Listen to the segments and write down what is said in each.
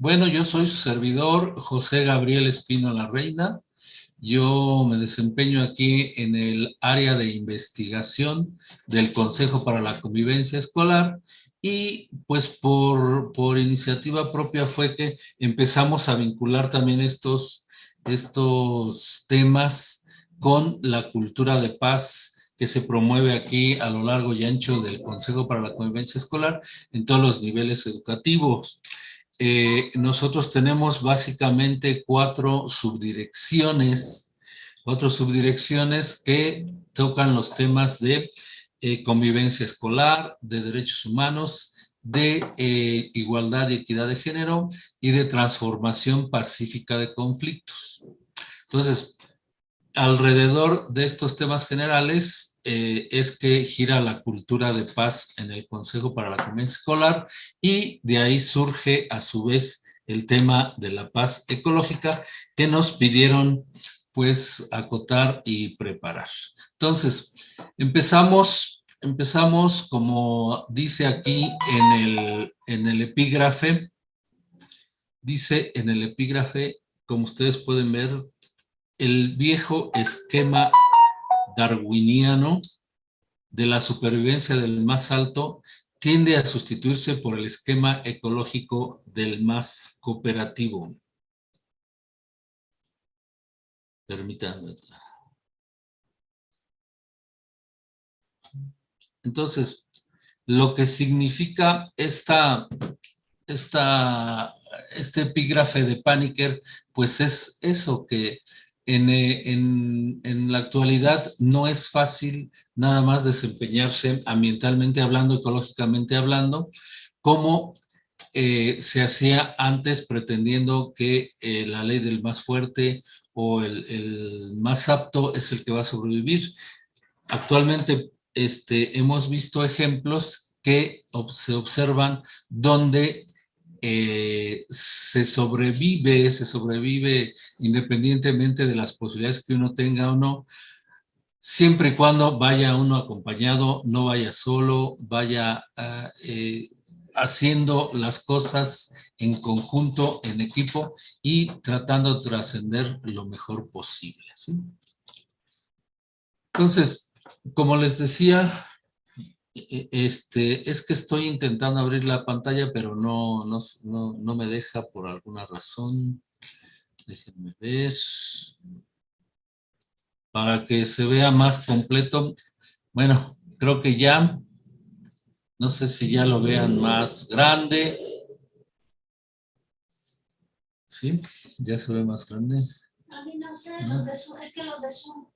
Bueno, yo soy su servidor, José Gabriel Espino La Reina. Yo me desempeño aquí en el área de investigación del Consejo para la Convivencia Escolar y pues por iniciativa propia fue que empezamos a vincular también estos temas con la cultura de paz que se promueve aquí a lo largo y ancho del Consejo para la Convivencia Escolar en todos los niveles educativos. Nosotros tenemos básicamente cuatro subdirecciones que tocan los temas de convivencia escolar, de derechos humanos, de igualdad y equidad de género y de transformación pacífica de conflictos. Entonces, alrededor de estos temas generales es que gira la cultura de paz en el Consejo para la Convivencia Escolar y de ahí surge a su vez el tema de la paz ecológica que nos pidieron pues acotar y preparar. Entonces, empezamos como dice aquí en el epígrafe, dice en el epígrafe, como ustedes pueden ver, el viejo esquema darwiniano de la supervivencia del más alto tiende a sustituirse por el esquema ecológico del más cooperativo. Permítanme. Entonces, lo que significa este epígrafe de Paniker, pues es eso, que en la actualidad no es fácil nada más desempeñarse ambientalmente hablando, ecológicamente hablando, como se hacía antes pretendiendo que la ley del más fuerte o el más apto es el que va a sobrevivir. Actualmente hemos visto ejemplos que se observan donde se sobrevive independientemente de las posibilidades que uno tenga o no, siempre y cuando vaya uno acompañado, no vaya solo, vaya haciendo las cosas en conjunto, en equipo y tratando de trascender lo mejor posible, ¿sí? Entonces, como les decía, es que estoy intentando abrir la pantalla, pero no me deja por alguna razón. Déjenme ver. Para que se vea más completo. Bueno, creo que ya. No sé si ya lo vean más grande. ¿Sí? ¿Ya se ve más grande? A mí no sé, los de Zoom, es que los de Zoom.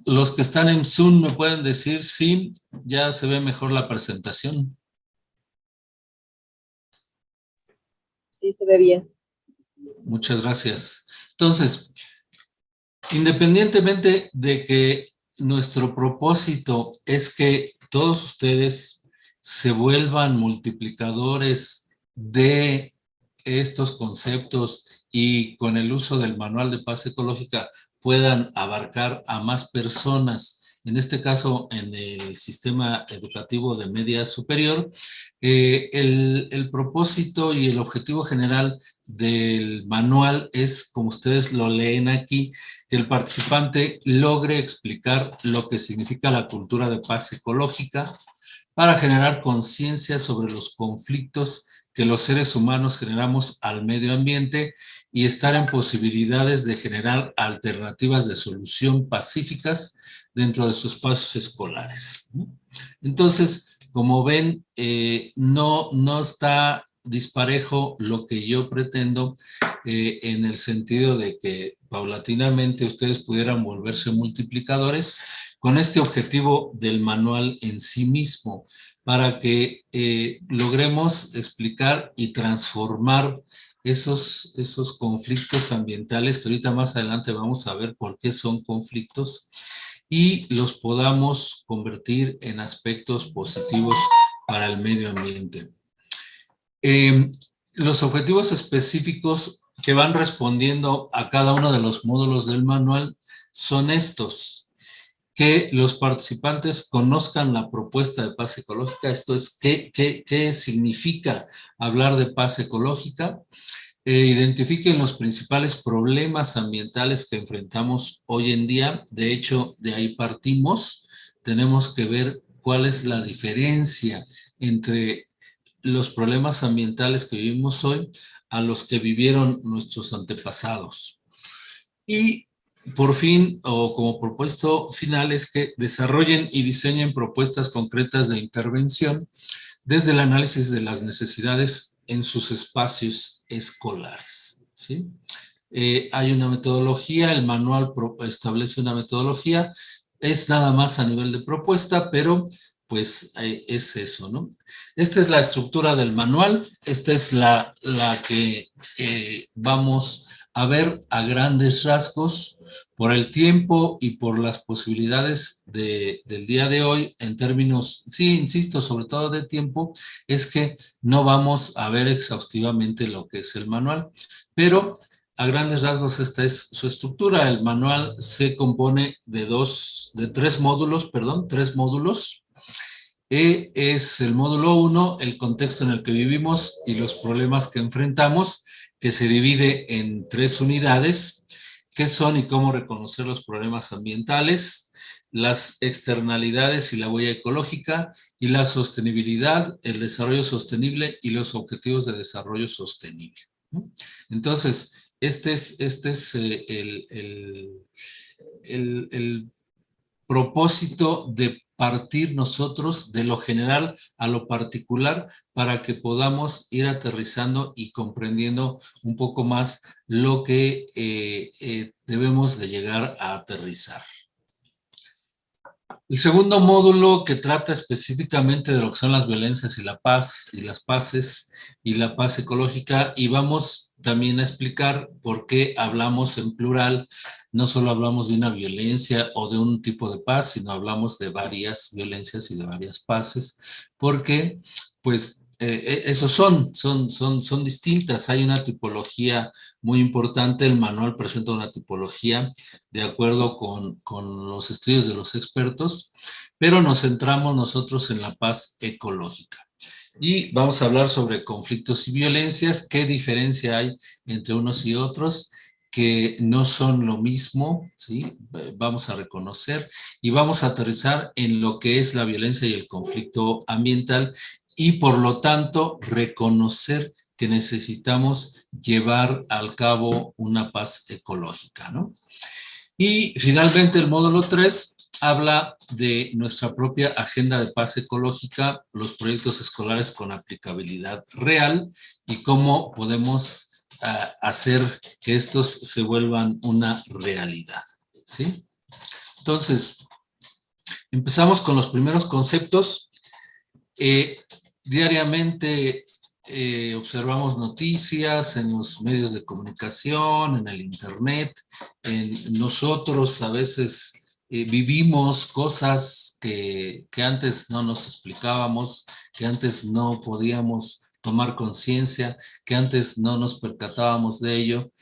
Los que están en Zoom me pueden decir si ya se ve mejor la presentación. Sí, se ve bien. Muchas gracias. Entonces, independientemente de que nuestro propósito es que todos ustedes se vuelvan multiplicadores de estos conceptos y con el uso del manual de paz ecológica puedan abarcar a más personas, en este caso en el sistema educativo de media superior, el propósito y el objetivo general del manual es, como ustedes lo leen aquí, que el participante logre explicar lo que significa la cultura de paz ecológica para generar conciencia sobre los conflictos que los seres humanos generamos al medio ambiente y estar en posibilidades de generar alternativas de solución pacíficas dentro de sus espacios escolares. Entonces, como ven, no está disparejo lo que yo pretendo en el sentido de que paulatinamente ustedes pudieran volverse multiplicadores con este objetivo del manual en sí mismo, para que logremos explicar y transformar esos conflictos ambientales, que ahorita más adelante vamos a ver por qué son conflictos, y los podamos convertir en aspectos positivos para el medio ambiente. Los objetivos específicos que van respondiendo a cada uno de los módulos del manual son estos. que los participantes conozcan la propuesta de paz ecológica, esto es, qué significa hablar de paz ecológica, identifiquen los principales problemas ambientales que enfrentamos hoy en día. De hecho, de ahí partimos. Tenemos que ver cuál es la diferencia entre los problemas ambientales que vivimos hoy a los que vivieron nuestros antepasados. Y por fin, o como propuesto final, es que desarrollen y diseñen propuestas concretas de intervención desde el análisis de las necesidades en sus espacios escolares, ¿sí? Hay una metodología, el manual establece una metodología, es nada más a nivel de propuesta, pero pues es eso, ¿no? Esta es la estructura del manual, esta es la que vamos a ver a grandes rasgos por el tiempo y por las posibilidades del día de hoy en términos, sí, insisto, sobre todo de tiempo, es que no vamos a ver exhaustivamente lo que es el manual, pero a grandes rasgos esta es su estructura. El manual se compone de tres módulos, perdón, tres módulos. Es el módulo 1, el contexto en el que vivimos y los problemas que enfrentamos, que se divide en tres unidades, qué son y cómo reconocer los problemas ambientales, las externalidades y la huella ecológica, y la sostenibilidad, el desarrollo sostenible y los objetivos de desarrollo sostenible, ¿no? Entonces, este es el propósito de partir nosotros de lo general a lo particular para que podamos ir aterrizando y comprendiendo un poco más lo que debemos de llegar a aterrizar. El segundo módulo, que trata específicamente de lo que son las violencias y la paz y las paces y la paz ecológica, y vamos también a explicar por qué hablamos en plural. No solo hablamos de una violencia o de un tipo de paz, sino hablamos de varias violencias y de varias paces, porque pues esos son distintas. Hay una tipología muy importante, el manual presenta una tipología de acuerdo con los estudios de los expertos, pero nos centramos nosotros en la paz ecológica. Y vamos a hablar sobre conflictos y violencias, qué diferencia hay entre unos y otros, que no son lo mismo, ¿sí? Vamos a reconocer y vamos a aterrizar en lo que es la violencia y el conflicto ambiental y por lo tanto reconocer que necesitamos llevar al cabo una paz ecológica, ¿no? Y finalmente el módulo 3 habla de nuestra propia agenda de paz ecológica, los proyectos escolares con aplicabilidad real y cómo podemos hacer que estos se vuelvan una realidad, ¿sí? Entonces, empezamos con los primeros conceptos. Diariamente observamos noticias en los medios de comunicación, en el internet, nosotros a veces vivimos cosas que antes no nos explicábamos, que antes no podíamos tomar conciencia, que antes no nos percatábamos de ello,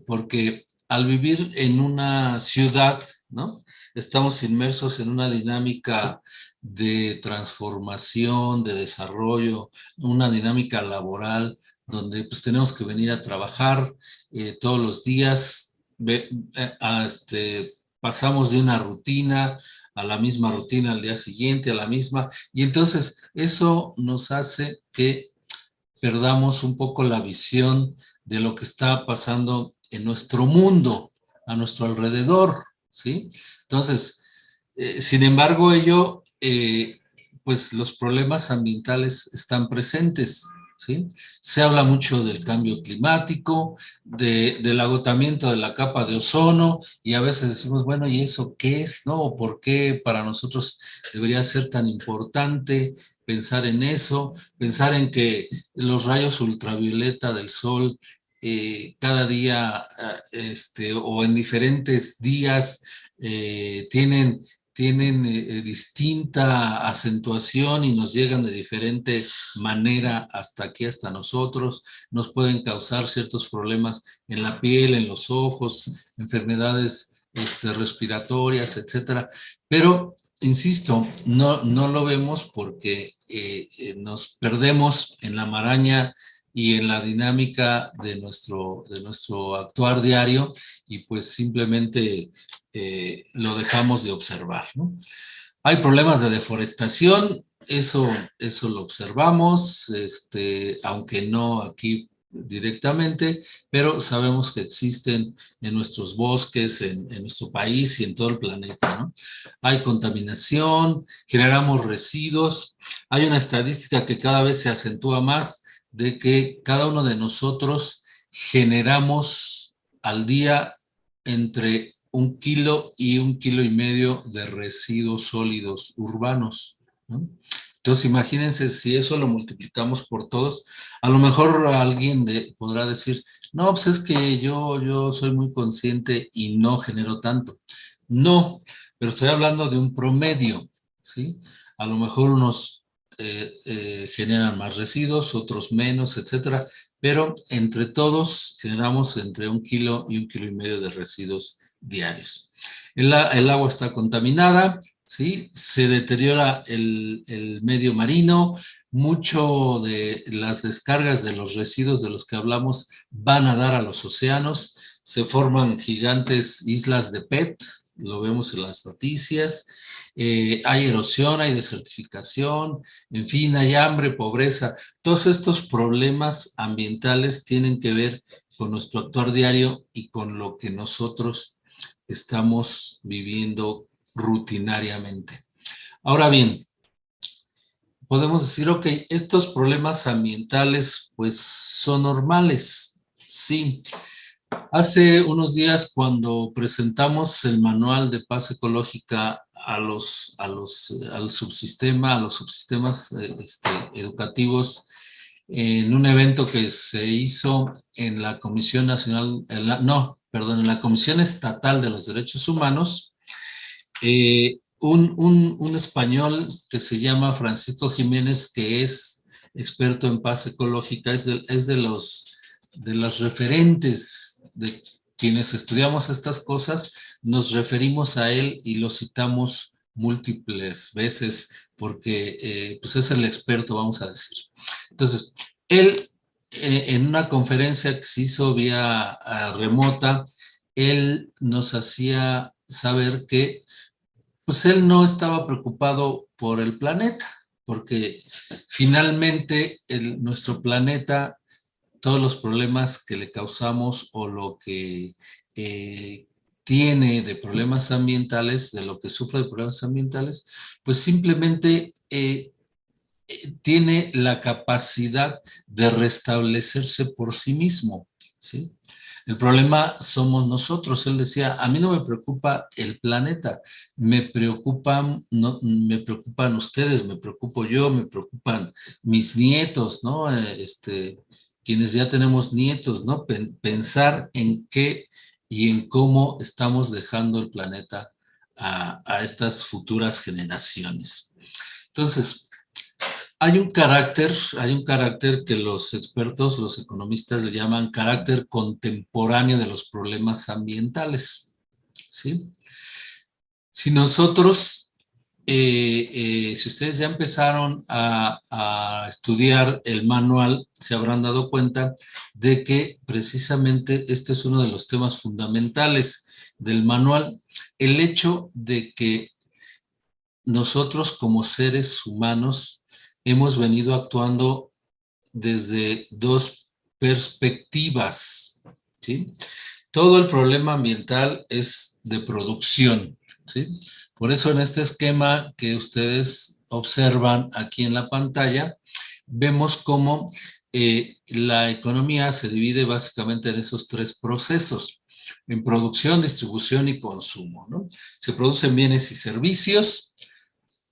porque al vivir en una ciudad, ¿no? Estamos inmersos en una dinámica de transformación, de desarrollo, una dinámica laboral donde pues tenemos que venir a trabajar todos los días, pasamos de una rutina a la misma rutina al día siguiente, a la misma, y entonces eso nos hace que perdamos un poco la visión de lo que está pasando en nuestro mundo, a nuestro alrededor, ¿sí? Entonces, sin embargo, pues los problemas ambientales están presentes, ¿sí? Se habla mucho del cambio climático, del agotamiento de la capa de ozono, y a veces decimos, bueno, ¿y eso qué es, no? ¿Por qué para nosotros debería ser tan importante pensar en eso? Pensar en que los rayos ultravioleta del sol cada día o en diferentes días tienen distinta acentuación y nos llegan de diferente manera hasta aquí, hasta nosotros, nos pueden causar ciertos problemas en la piel, en los ojos, enfermedades respiratorias, etcétera. Pero, insisto, no lo vemos porque nos perdemos en la maraña y en la dinámica de nuestro actuar diario y pues simplemente lo dejamos de observar, ¿no? Hay problemas de deforestación, eso lo observamos, aunque no aquí directamente, pero sabemos que existen en nuestros bosques, en nuestro país y en todo el planeta, ¿no? Hay contaminación, generamos residuos, hay una estadística que cada vez se acentúa más de que cada uno de nosotros generamos al día entre 1 kilo y 1,5 kilos de residuos sólidos urbanos, ¿no? Entonces, imagínense si eso lo multiplicamos por todos, a lo mejor alguien podrá decir, no, pues es que yo soy muy consciente y no genero tanto. No, pero estoy hablando de un promedio, ¿sí? A lo mejor unos generan más residuos, otros menos, etcétera, pero entre todos generamos entre 1 kilo y 1,5 kilos de residuos diarios. El agua está contaminada, ¿sí? Se deteriora el medio marino, mucho de las descargas de los residuos de los que hablamos van a dar a los océanos, se forman gigantes islas de PET, lo vemos en las noticias, hay erosión, hay desertificación, en fin, hay hambre, pobreza. Todos estos problemas ambientales tienen que ver con nuestro actuar diario y con lo que nosotros estamos viviendo rutinariamente. Ahora bien, podemos decir, ok, estos problemas ambientales pues son normales, sí. Hace unos días cuando presentamos el manual de paz ecológica al subsistema, a los subsistemas educativos, en un evento que se hizo en la Comisión Nacional, en la Comisión Estatal de los Derechos Humanos, un español que se llama Francisco Jiménez, que es experto en paz ecológica, es de los referentes de quienes estudiamos estas cosas, nos referimos a él y lo citamos múltiples veces porque pues es el experto, vamos a decir. Entonces, él en una conferencia que se hizo vía remota, él nos hacía saber que pues él no estaba preocupado por el planeta, porque finalmente nuestro planeta, todos los problemas que le causamos o lo que tiene de problemas ambientales, de lo que sufre de problemas ambientales, pues simplemente tiene la capacidad de restablecerse por sí mismo, ¿sí? El problema somos nosotros. Él decía, a mí no me preocupa el planeta, me preocupan ustedes, me preocupo yo, me preocupan mis nietos, ¿no? Quienes ya tenemos nietos, ¿no? Pensar en qué y en cómo estamos dejando el planeta a estas futuras generaciones. Entonces, hay un carácter que los expertos, los economistas le llaman carácter contemporáneo de los problemas ambientales, ¿sí? Si nosotros, si ustedes ya empezaron a estudiar el manual, se habrán dado cuenta de que precisamente este es uno de los temas fundamentales del manual, el hecho de que nosotros como seres humanos hemos venido actuando desde dos perspectivas, ¿sí? Todo el problema ambiental es de producción, ¿sí? Por eso en este esquema que ustedes observan aquí en la pantalla, vemos cómo la economía se divide básicamente en esos tres procesos, en producción, distribución y consumo, ¿no? Se producen bienes y servicios,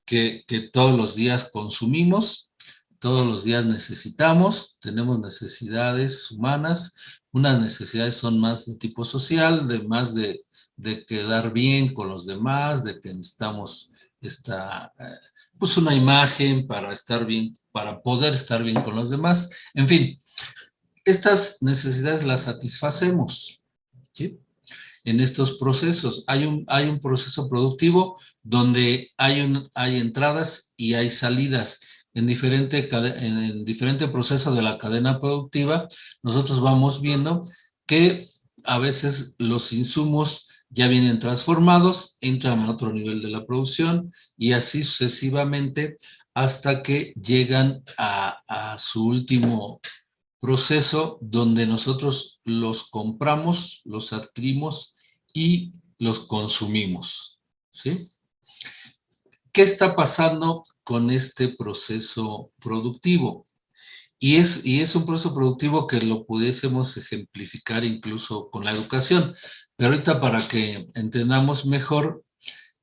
que todos los días consumimos, todos los días necesitamos, tenemos necesidades humanas, unas necesidades son más de tipo social, de quedar bien con los demás, de que necesitamos pues una imagen para estar bien, para poder estar bien con los demás, en fin, estas necesidades las satisfacemos, ¿sí? en estos procesos. Hay un proceso productivo donde hay entradas y hay salidas. En diferente proceso de la cadena productiva, nosotros vamos viendo que a veces los insumos ya vienen transformados, entran a otro nivel de la producción y así sucesivamente hasta que llegan a su último proceso donde nosotros los compramos, los adquirimos y los consumimos, ¿sí? ¿Qué está pasando con este proceso productivo? Y es un proceso productivo que lo pudiésemos ejemplificar incluso con la educación. Pero ahorita para que entendamos mejor,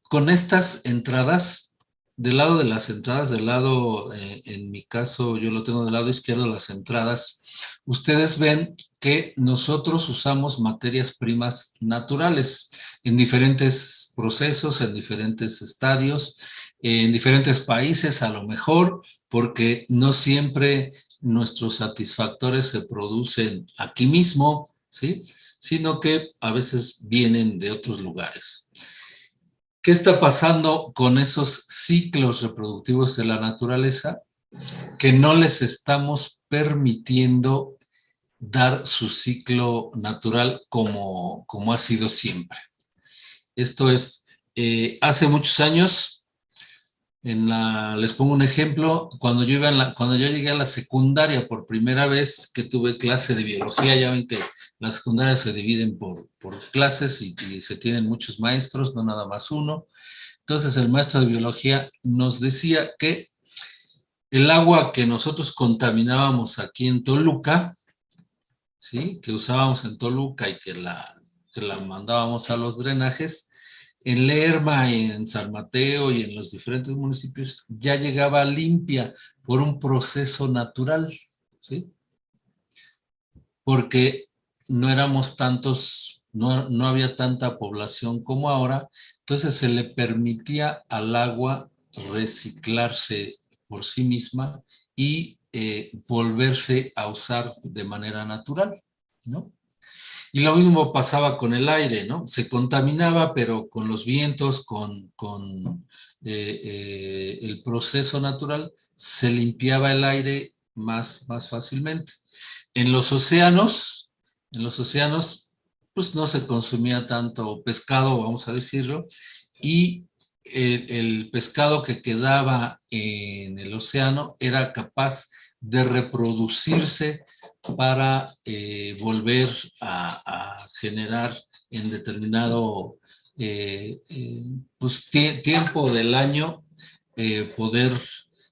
con estas entradas, del lado de las entradas, del lado, en mi caso yo lo tengo del lado izquierdo, las entradas, ustedes ven que nosotros usamos materias primas naturales en diferentes procesos, en diferentes estadios, en diferentes países a lo mejor, porque no siempre nuestros satisfactores se producen aquí mismo, ¿sí? Sino que a veces vienen de otros lugares. ¿Qué está pasando con esos ciclos reproductivos de la naturaleza? Que no les estamos permitiendo dar su ciclo natural como ha sido siempre. Esto es, hace muchos años, les pongo un ejemplo, cuando yo llegué a la secundaria por primera vez que tuve clase de biología, ya ven que las secundarias se dividen por clases y se tienen muchos maestros, no nada más uno. Entonces el maestro de biología nos decía que el agua que nosotros contaminábamos aquí en Toluca, ¿sí? Que usábamos en Toluca y que la mandábamos a los drenajes, en Lerma, en San Mateo y en los diferentes municipios ya llegaba limpia por un proceso natural, ¿sí? Porque no éramos tantos, no había tanta población como ahora, entonces se le permitía al agua reciclarse por sí misma y volverse a usar de manera natural, ¿no? Y lo mismo pasaba con el aire, ¿no? Se contaminaba, pero con los vientos, con el proceso natural, se limpiaba el aire más fácilmente. En los océanos, pues no se consumía tanto pescado, vamos a decirlo, y el pescado que quedaba en el océano era capaz de reproducirse para volver a generar en determinado pues, tiempo del año, poder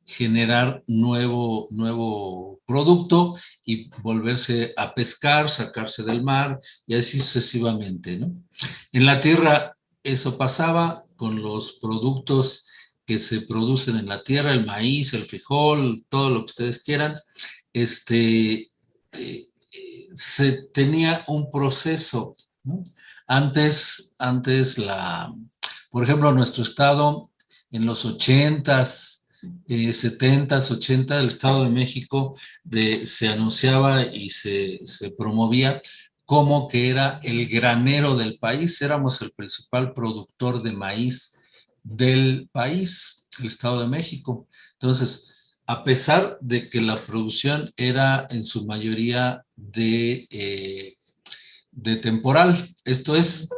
generar nuevo producto y volverse a pescar, sacarse del mar y así sucesivamente, ¿no? En la tierra eso pasaba con los productos que se producen en la tierra, el maíz, el frijol, todo lo que ustedes quieran, se tenía un proceso, ¿no? Antes, por ejemplo, nuestro estado en los 80s, 70s, 80, el Estado de México se anunciaba y se promovía como que era el granero del país, éramos el principal productor de maíz del país, el Estado de México. Entonces, a pesar de que la producción era en su mayoría de temporal, esto es,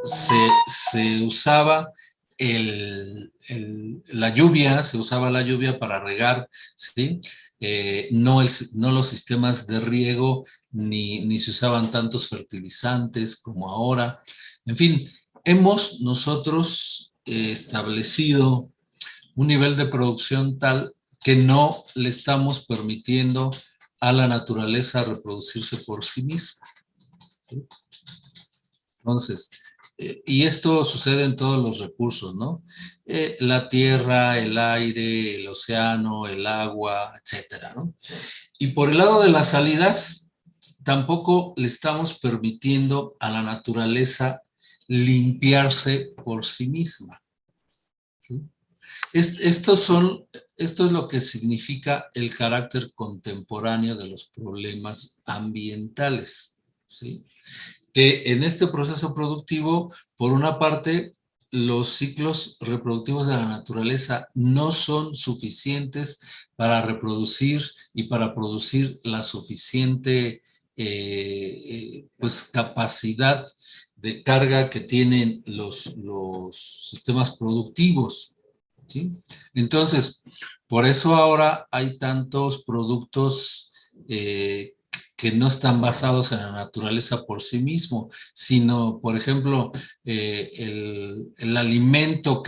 se usaba la lluvia, se usaba la lluvia para regar, ¿sí? No los sistemas de riego, ni se usaban tantos fertilizantes como ahora. En fin, hemos nosotros establecido un nivel de producción tal que no le estamos permitiendo a la naturaleza reproducirse por sí misma, ¿sí? Entonces, y esto sucede en todos los recursos, ¿no? La tierra, el aire, el océano, el agua, etcétera, ¿no? Y por el lado de las salidas, tampoco le estamos permitiendo a la naturaleza limpiarse por sí misma, ¿sí? Esto es lo que significa el carácter contemporáneo de los problemas ambientales, ¿sí? que en este proceso productivo, por una parte, los ciclos reproductivos de la naturaleza no son suficientes para reproducir y para producir la suficiente pues, capacidad de carga que tienen los sistemas productivos, ¿sí? Entonces, por eso ahora hay tantos productos que no están basados en la naturaleza por sí mismo, sino, por ejemplo, el alimento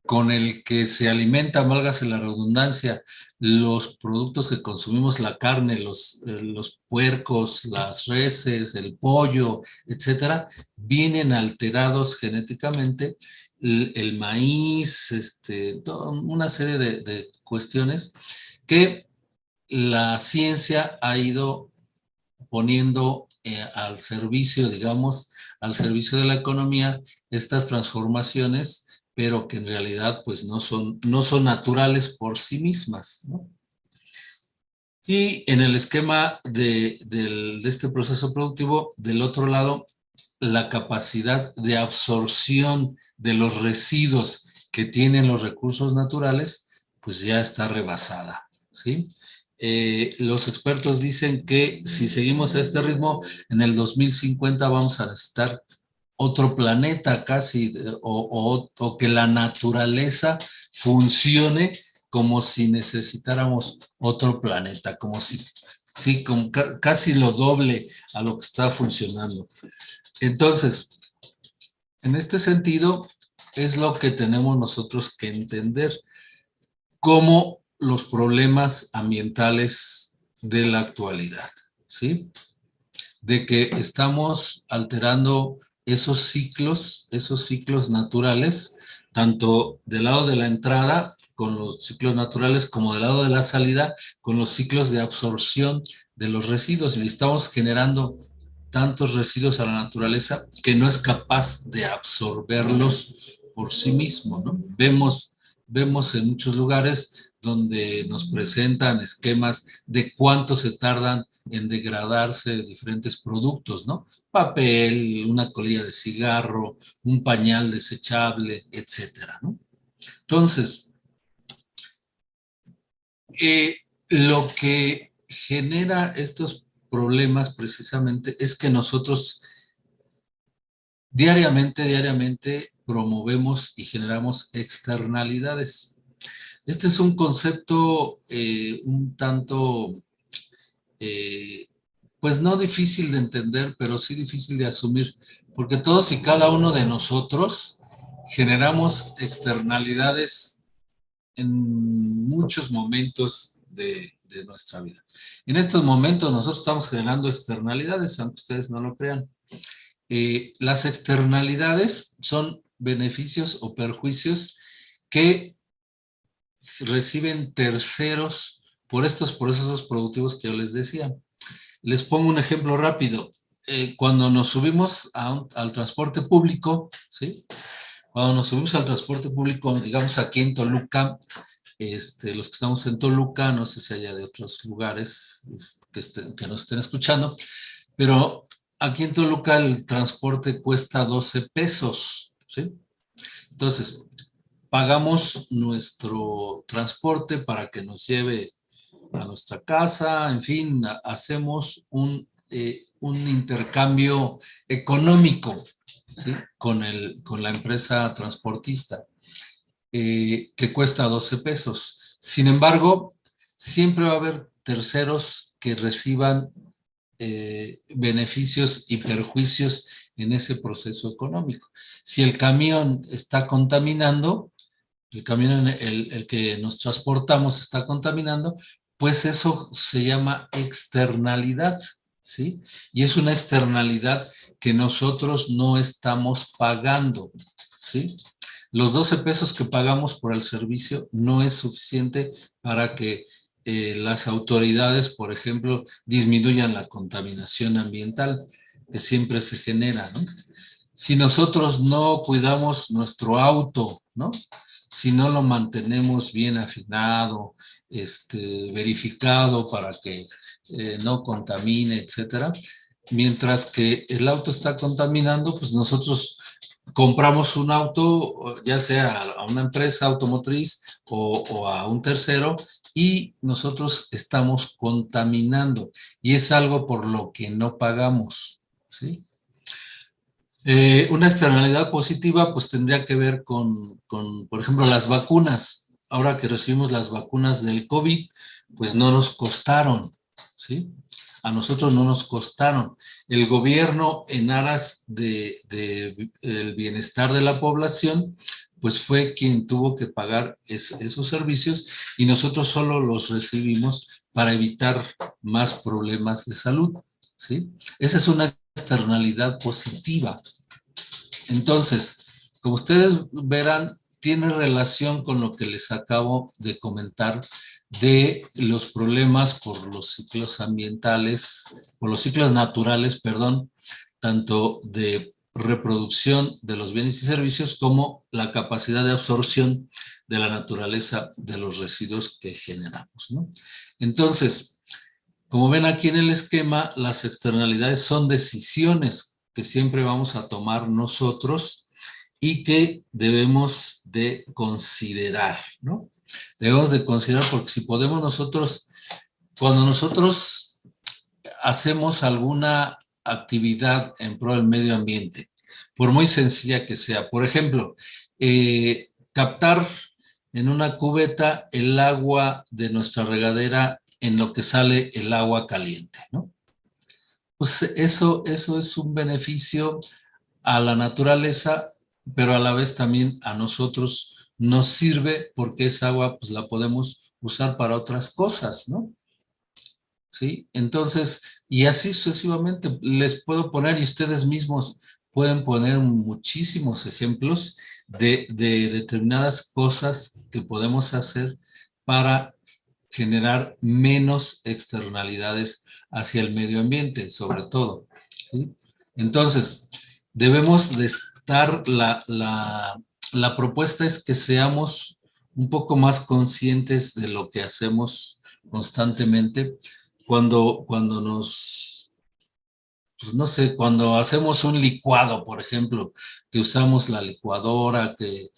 con el que se alimenta, válgase la redundancia, los productos que consumimos, la carne, los puercos, las reses, el pollo, etcétera, vienen alterados genéticamente. El maíz, una serie de cuestiones que la ciencia ha ido poniendo al servicio, digamos, al servicio de la economía, estas transformaciones, pero que en realidad pues no son naturales por sí mismas, ¿no? Y en el esquema de este proceso productivo, del otro lado, la capacidad de absorción de los residuos que tienen los recursos naturales, pues ya está rebasada, ¿sí? Los expertos dicen que si seguimos a este ritmo, en el 2050 vamos a necesitar otro planeta casi, o que la naturaleza funcione como si necesitáramos otro planeta, como si, sí, como casi lo doble a lo que está funcionando. Entonces, en este sentido, es lo que tenemos nosotros que entender, cómo los problemas ambientales de la actualidad, ¿sí? De que estamos alterando esos ciclos naturales, tanto del lado de la entrada con los ciclos naturales como del lado de la salida con los ciclos de absorción de los residuos, y estamos generando tantos residuos a la naturaleza que no es capaz de absorberlos por sí mismo, ¿no? Vemos en muchos lugares donde nos presentan esquemas de cuánto se tardan en degradarse diferentes productos, ¿no? Papel, una colilla de cigarro, un pañal desechable, etcétera, ¿no? Entonces, lo que genera estos problemas precisamente es que nosotros diariamente promovemos y generamos externalidades. Este es un concepto un tanto, eh, pues no difícil de entender, pero sí difícil de asumir, porque todos y cada uno de nosotros generamos externalidades en muchos momentos de nuestra vida. En estos momentos nosotros estamos generando externalidades, aunque ustedes no lo crean. Las externalidades son beneficios o perjuicios que reciben terceros por estos procesos productivos que yo les decía. Les pongo un ejemplo rápido. Cuando nos subimos al transporte público, ¿sí? Cuando nos subimos al transporte público, digamos aquí en Toluca, los que estamos en Toluca, no sé si haya de otros lugares que nos estén escuchando, pero aquí en Toluca el transporte cuesta 12 pesos, ¿sí? Entonces, pagamos nuestro transporte para que nos lleve a nuestra casa, en fin, hacemos un intercambio económico, ¿sí? Con la empresa transportista, que cuesta 12 pesos. Sin embargo, siempre va a haber terceros que reciban beneficios y perjuicios en ese proceso económico. Si el camión está contaminando, el camión el que nos transportamos está contaminando, pues eso se llama externalidad, ¿sí? Y es una externalidad que nosotros no estamos pagando, ¿sí? Los 12 pesos que pagamos por el servicio no es suficiente para que las autoridades, por ejemplo, disminuyan la contaminación ambiental que siempre se genera, ¿no? Si nosotros no cuidamos nuestro auto, ¿no? Si no lo mantenemos bien afinado, verificado para que no contamine, etcétera, mientras que el auto está contaminando, pues nosotros compramos un auto, ya sea a una empresa automotriz o a un tercero, y nosotros estamos contaminando, y es algo por lo que no pagamos, ¿sí? Una externalidad positiva pues tendría que ver con, por ejemplo, las vacunas. Ahora que recibimos las vacunas del COVID, pues no nos costaron, ¿sí? A nosotros no nos costaron. El gobierno, en aras el bienestar de la población, pues fue quien tuvo que pagar esos servicios, y nosotros solo los recibimos para evitar más problemas de salud, ¿sí? Esa es una externalidad positiva. Entonces, como ustedes verán, tiene relación con lo que les acabo de comentar de los problemas por los ciclos ambientales, por los ciclos naturales, perdón, tanto de reproducción de los bienes y servicios como la capacidad de absorción de la naturaleza de los residuos que generamos, ¿no? Entonces, como ven aquí en el esquema, las externalidades son decisiones que siempre vamos a tomar nosotros y que debemos de considerar, ¿no? Debemos de considerar, porque si podemos nosotros, cuando nosotros hacemos alguna actividad en pro del medio ambiente, por muy sencilla que sea, por ejemplo, captar en una cubeta el agua de nuestra regadera en lo que sale el agua caliente, ¿no? Pues eso es un beneficio a la naturaleza, pero a la vez también a nosotros nos sirve, porque esa agua pues la podemos usar para otras cosas, ¿no? ¿Sí? Entonces, y así sucesivamente, les puedo poner, y ustedes mismos pueden poner muchísimos ejemplos de determinadas cosas que podemos hacer para generar menos externalidades hacia el medio ambiente, sobre todo, ¿sí? Entonces, debemos de estar, la propuesta es que seamos un poco más conscientes de lo que hacemos constantemente cuando nos, pues no sé, cuando hacemos un licuado, por ejemplo, que usamos la licuadora, que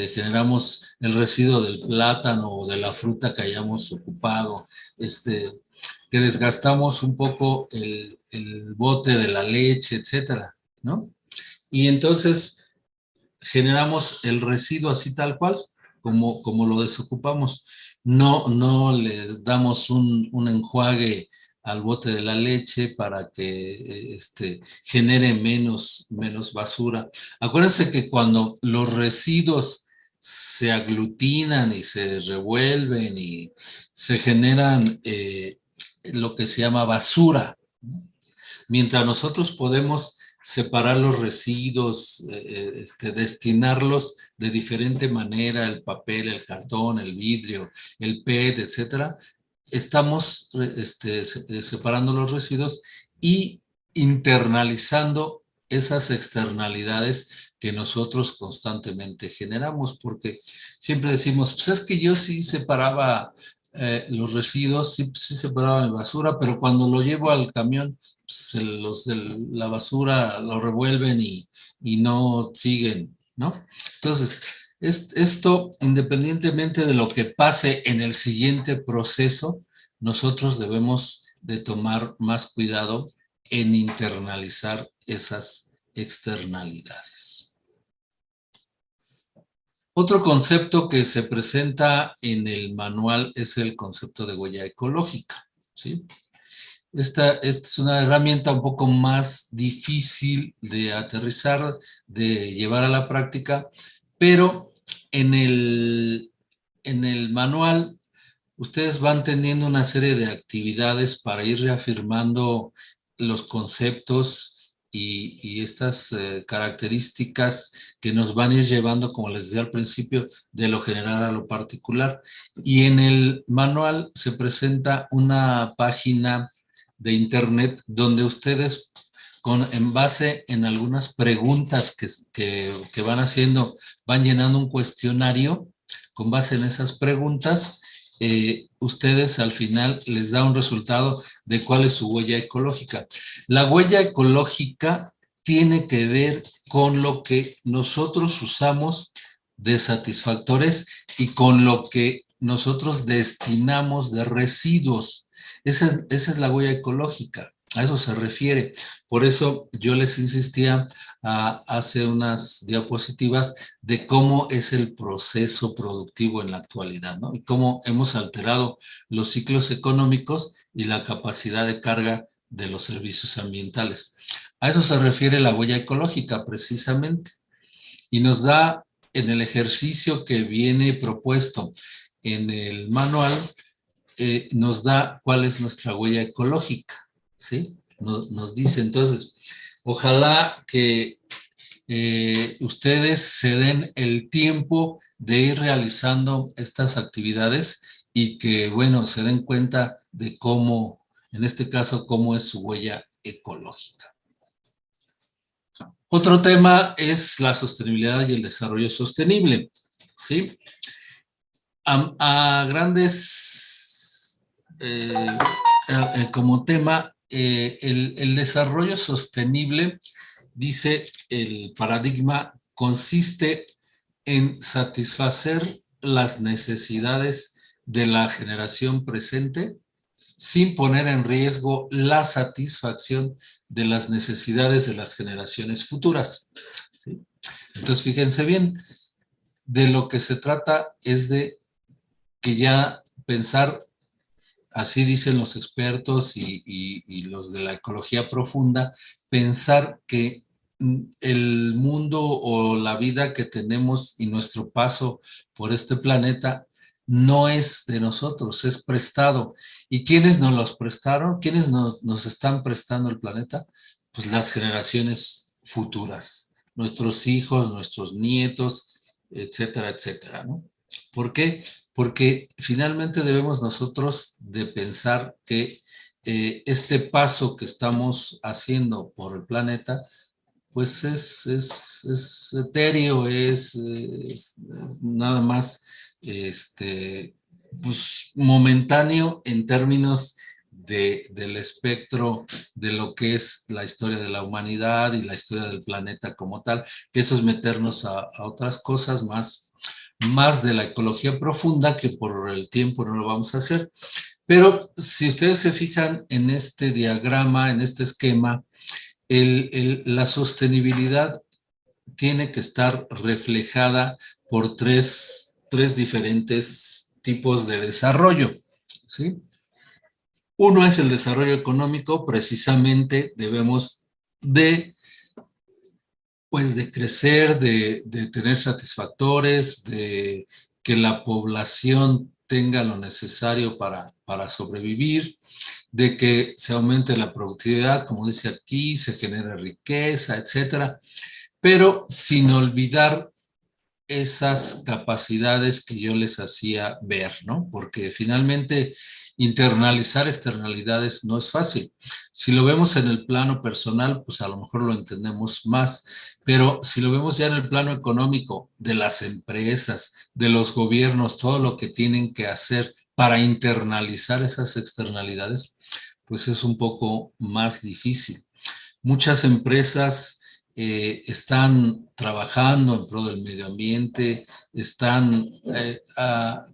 generamos el residuo del plátano o de la fruta que hayamos ocupado, que desgastamos un poco el bote de la leche, etcétera, ¿no? Y entonces generamos el residuo así tal cual, como lo desocupamos. No les damos un enjuague al bote de la leche para que genere menos basura. Acuérdense que cuando los residuos se aglutinan y se revuelven y se generan lo que se llama basura, ¿no? Mientras nosotros podemos separar los residuos, destinarlos de diferente manera, el papel, el cartón, el vidrio, el PET, etcétera, estamos separando los residuos y internalizando esas externalidades que nosotros constantemente generamos, porque siempre decimos, pues es que yo sí separaba los residuos, sí separaba mi basura, pero cuando lo llevo al camión, pues los de la basura lo revuelven y no siguen, ¿no? Entonces, esto, independientemente de lo que pase en el siguiente proceso, nosotros debemos de tomar más cuidado en internalizar esas externalidades. Otro concepto que se presenta en el manual es el concepto de huella ecológica, ¿sí? Esta es una herramienta un poco más difícil de aterrizar, de llevar a la práctica, pero en el manual ustedes van teniendo una serie de actividades para ir reafirmando los conceptos y estas características que nos van a ir llevando, como les decía al principio, de lo general a lo particular. Y en el manual se presenta una página de internet donde ustedes, en base en algunas preguntas que van haciendo, van llenando un cuestionario. Con base en esas preguntas, ustedes al final les da un resultado de cuál es su huella ecológica. La huella ecológica tiene que ver con lo que nosotros usamos de satisfactores y con lo que nosotros destinamos de residuos. Esa es la huella ecológica, a eso se refiere. Por eso yo les insistía hace unas diapositivas de cómo es el proceso productivo en la actualidad, ¿no? Y cómo hemos alterado los ciclos económicos y la capacidad de carga de los servicios ambientales. A eso se refiere la huella ecológica, precisamente. Y nos da en el ejercicio que viene propuesto en el manual, nos da cuál es nuestra huella ecológica, ¿sí? Nos dice, entonces, ojalá que ustedes se den el tiempo de ir realizando estas actividades y que, bueno, se den cuenta de cómo, en este caso, cómo es su huella ecológica. Otro tema es la sostenibilidad y el desarrollo sostenible, ¿sí? A grandes, como tema, el desarrollo sostenible, dice el paradigma, consiste en satisfacer las necesidades de la generación presente sin poner en riesgo la satisfacción de las necesidades de las generaciones futuras, ¿sí? Entonces, fíjense bien, de lo que se trata es de que ya pensar, así dicen los expertos y los de la ecología profunda, pensar que el mundo o la vida que tenemos y nuestro paso por este planeta no es de nosotros, es prestado. ¿Y quiénes nos los prestaron? ¿Quiénes nos están prestando el planeta? Pues las generaciones futuras, nuestros hijos, nuestros nietos, etcétera, etcétera, ¿no? ¿Por qué? Porque finalmente debemos nosotros de pensar que este paso que estamos haciendo por el planeta, pues es etéreo, es nada más pues, momentáneo en términos del espectro de lo que es la historia de la humanidad y la historia del planeta como tal, que eso es meternos a otras cosas más de la ecología profunda, que por el tiempo no lo vamos a hacer. Pero si ustedes se fijan en este diagrama, en este esquema, la sostenibilidad tiene que estar reflejada por tres diferentes tipos de desarrollo, ¿sí? Uno es el desarrollo económico, precisamente debemos pues de crecer, de tener satisfactores, de que la población tenga lo necesario para sobrevivir, de que se aumente la productividad, como dice aquí, se genere riqueza, etcétera, pero sin olvidar esas capacidades que yo les hacía ver, ¿no? Porque finalmente internalizar externalidades no es fácil. Si lo vemos en el plano personal, pues a lo mejor lo entendemos más, pero si lo vemos ya en el plano económico, de las empresas, de los gobiernos, todo lo que tienen que hacer para internalizar esas externalidades, pues es un poco más difícil. Muchas empresas están trabajando en pro del medio ambiente, están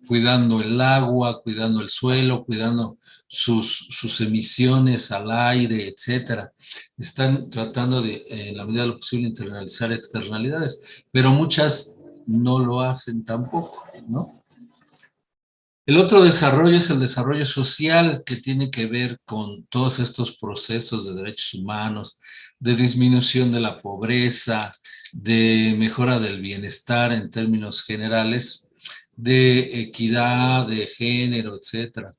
cuidando el agua, cuidando el suelo, cuidando sus emisiones al aire, etcétera. Están tratando de, en la medida de lo posible, internalizar externalidades, pero muchas no lo hacen tampoco, ¿no? El otro desarrollo es el desarrollo social, que tiene que ver con todos estos procesos de derechos humanos, de disminución de la pobreza, de mejora del bienestar en términos generales, de equidad, de género, etcétera.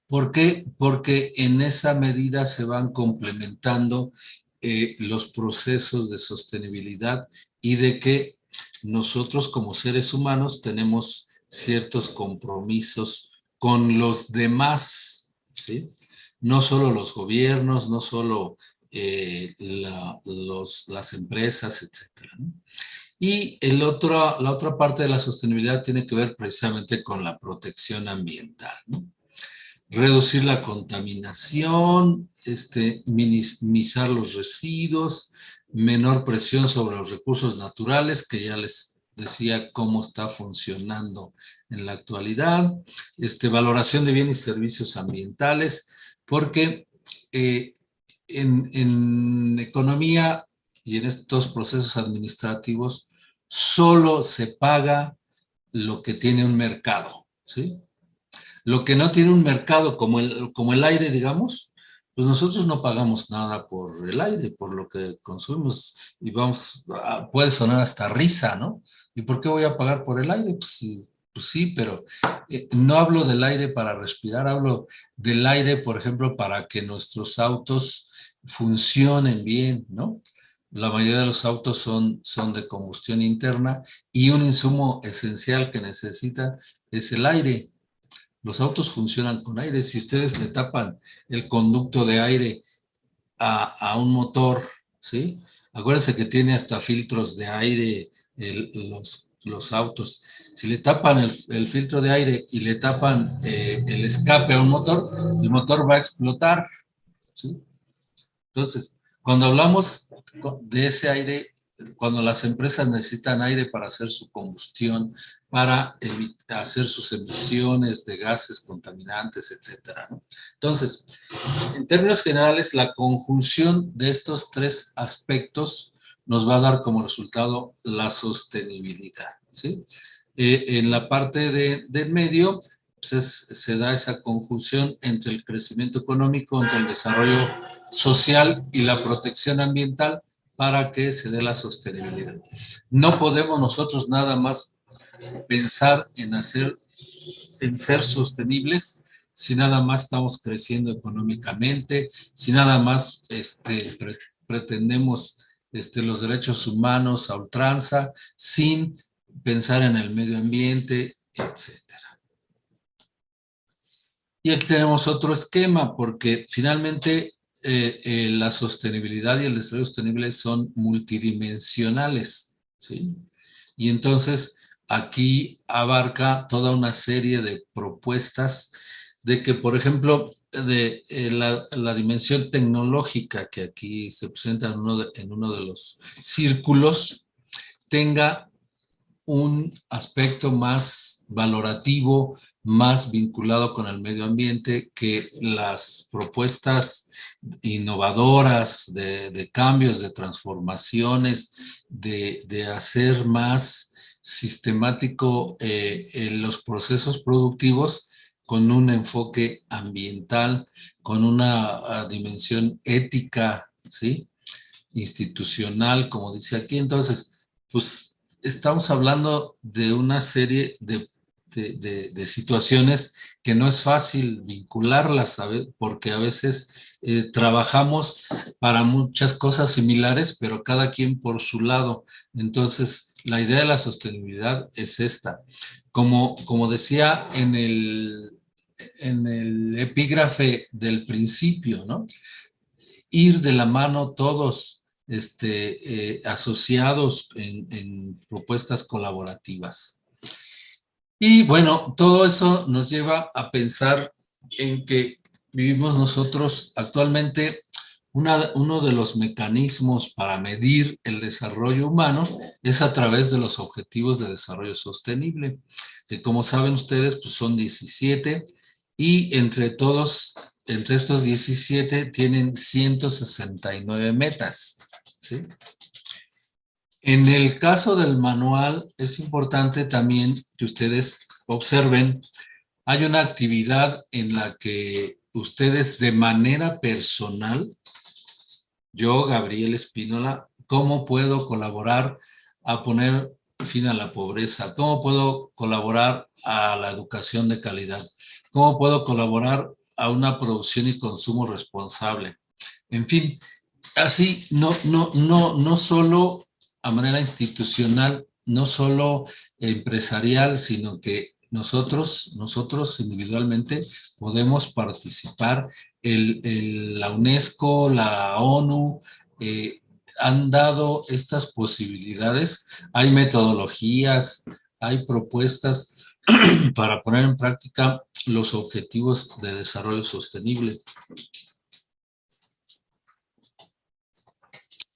¿Por qué? Porque en esa medida se van complementando los procesos de sostenibilidad y de que nosotros como seres humanos tenemos ciertos compromisos con los demás, ¿sí? No solo los gobiernos, no solo las empresas, etcétera, ¿no? Y la otra parte de la sostenibilidad tiene que ver precisamente con la protección ambiental, ¿no? Reducir la contaminación, minimizar los residuos, menor presión sobre los recursos naturales, que ya les decía cómo está funcionando en la actualidad, valoración de bienes y servicios ambientales, porque en economía y en estos procesos administrativos solo se paga lo que tiene un mercado, ¿sí? Lo que no tiene un mercado como el aire, digamos, pues nosotros no pagamos nada por el aire, por lo que consumimos. Y vamos, puede sonar hasta risa, ¿no? ¿Y por qué voy a pagar por el aire? Pues sí, pero no hablo del aire para respirar, hablo del aire, por ejemplo, para que nuestros autos funcionen bien, ¿no? La mayoría de los autos son de combustión interna y un insumo esencial que necesita es el aire. Los autos funcionan con aire. Si ustedes le tapan el conducto de aire a un motor, ¿sí? Acuérdense que tiene hasta filtros de aire los autos. Si le tapan el filtro de aire y le tapan el escape a un motor, el motor va a explotar, ¿sí? Entonces, cuando hablamos de ese aire, cuando las empresas necesitan aire para hacer su combustión, para hacer sus emisiones de gases contaminantes, etcétera, ¿no? Entonces, en términos generales, la conjunción de estos tres aspectos nos va a dar como resultado la sostenibilidad, ¿sí? En la parte del medio, pues se da esa conjunción entre el crecimiento económico, entre el desarrollo social y la protección ambiental para que se dé la sostenibilidad. No podemos nosotros nada más pensar en ser sostenibles si nada más estamos creciendo económicamente, si nada más pretendemos los derechos humanos a ultranza, sin pensar en el medio ambiente, etcétera. Y aquí tenemos otro esquema, porque finalmente la sostenibilidad y el desarrollo sostenible son multidimensionales, ¿sí? Y entonces aquí abarca toda una serie de propuestas de que, por ejemplo, de la dimensión tecnológica que aquí se presenta en uno de los círculos, tenga un aspecto más valorativo, más vinculado con el medio ambiente, que las propuestas innovadoras de cambios, de transformaciones, de hacer más sistemático en los procesos productivos con un enfoque ambiental, con una dimensión ética, ¿sí? Institucional, como dice aquí. Entonces, pues estamos hablando de una serie de situaciones que no es fácil vincularlas, ¿sabe? Porque a veces trabajamos para muchas cosas similares, pero cada quien por su lado. Entonces, la idea de la sostenibilidad es esta. Como decía en el epígrafe del principio, ¿no? Ir de la mano todos asociados en propuestas colaborativas. Y bueno, todo eso nos lleva a pensar en que vivimos nosotros actualmente uno de los mecanismos para medir el desarrollo humano es a través de los Objetivos de Desarrollo Sostenible, que como saben ustedes, pues son 17 y entre estos 17 tienen 169 metas, ¿sí? En el caso del manual, es importante también que ustedes observen, hay una actividad en la que ustedes de manera personal, yo, Gabriel Espínola, ¿cómo puedo colaborar a poner fin a la pobreza? ¿Cómo puedo colaborar a la educación de calidad? ¿Cómo puedo colaborar a una producción y consumo responsable? En fin, así, no solo a manera institucional, no solo empresarial, sino que nosotros individualmente podemos participar, la UNESCO, la ONU, han dado estas posibilidades. Hay metodologías, hay propuestas para poner en práctica los objetivos de desarrollo sostenible.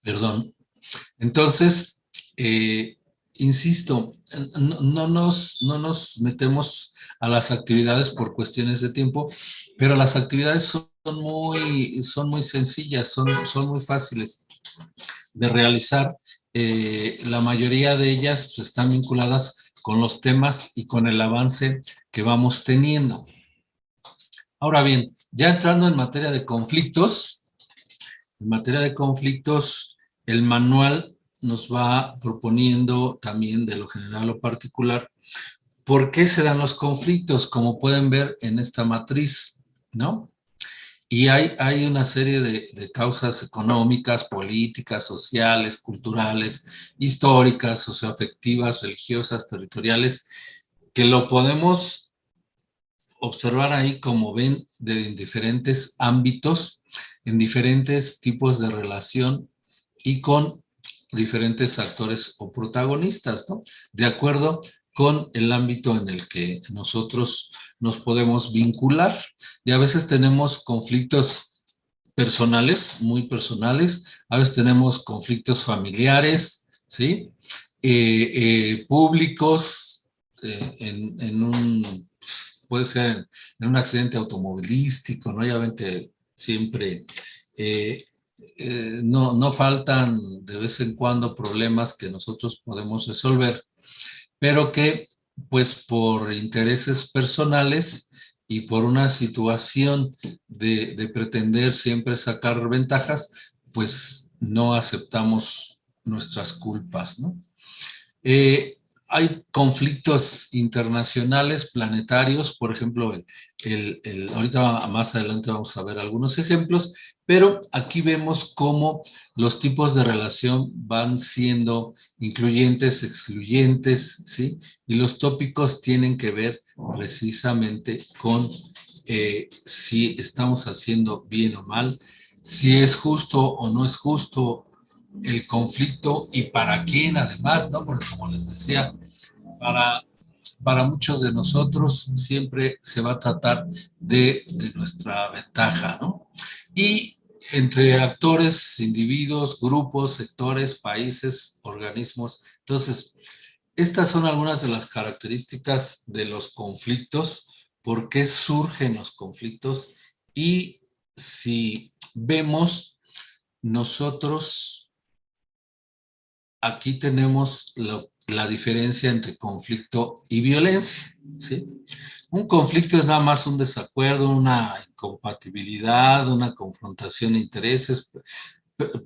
Perdón. Entonces, insisto, no nos metemos a las actividades por cuestiones de tiempo, pero las actividades son muy sencillas, son muy fáciles de realizar. La mayoría de ellas pues, están vinculadas con los temas y con el avance que vamos teniendo. Ahora bien, ya entrando en materia de conflictos, el manual nos va proponiendo también de lo general a lo particular por qué se dan los conflictos, como pueden ver en esta matriz, ¿no? Y hay una serie de causas económicas, políticas, sociales, culturales, históricas, socioafectivas, religiosas, territoriales, que lo podemos observar ahí, como ven, de diferentes ámbitos, en diferentes tipos de relación y con diferentes actores o protagonistas, ¿no? De acuerdo con el ámbito en el que nosotros nos podemos vincular. Y a veces tenemos conflictos personales, muy personales, a veces tenemos conflictos familiares, ¿sí? Públicos, en un, puede ser en un accidente automovilístico, ¿no? Ya ven que siempre no faltan de vez en cuando problemas que nosotros podemos resolver, pero que pues por intereses personales y por una situación de pretender siempre sacar ventajas, pues no aceptamos nuestras culpas, ¿no? Hay conflictos internacionales, planetarios, por ejemplo, ahorita más adelante vamos a ver algunos ejemplos, pero aquí vemos cómo los tipos de relación van siendo incluyentes, excluyentes, ¿sí? Y los tópicos tienen que ver precisamente con si estamos haciendo bien o mal, si es justo o no es justo el conflicto y para quién además, ¿no? Porque como les decía, para, para muchos de nosotros siempre se va a tratar de nuestra ventaja, ¿no? Y entre actores, individuos, grupos, sectores, países, organismos. Entonces, estas son algunas de las características de los conflictos, por qué surgen los conflictos y si vemos nosotros aquí tenemos la diferencia entre conflicto y violencia, ¿sí? Un conflicto es nada más un desacuerdo, una incompatibilidad, una confrontación de intereses.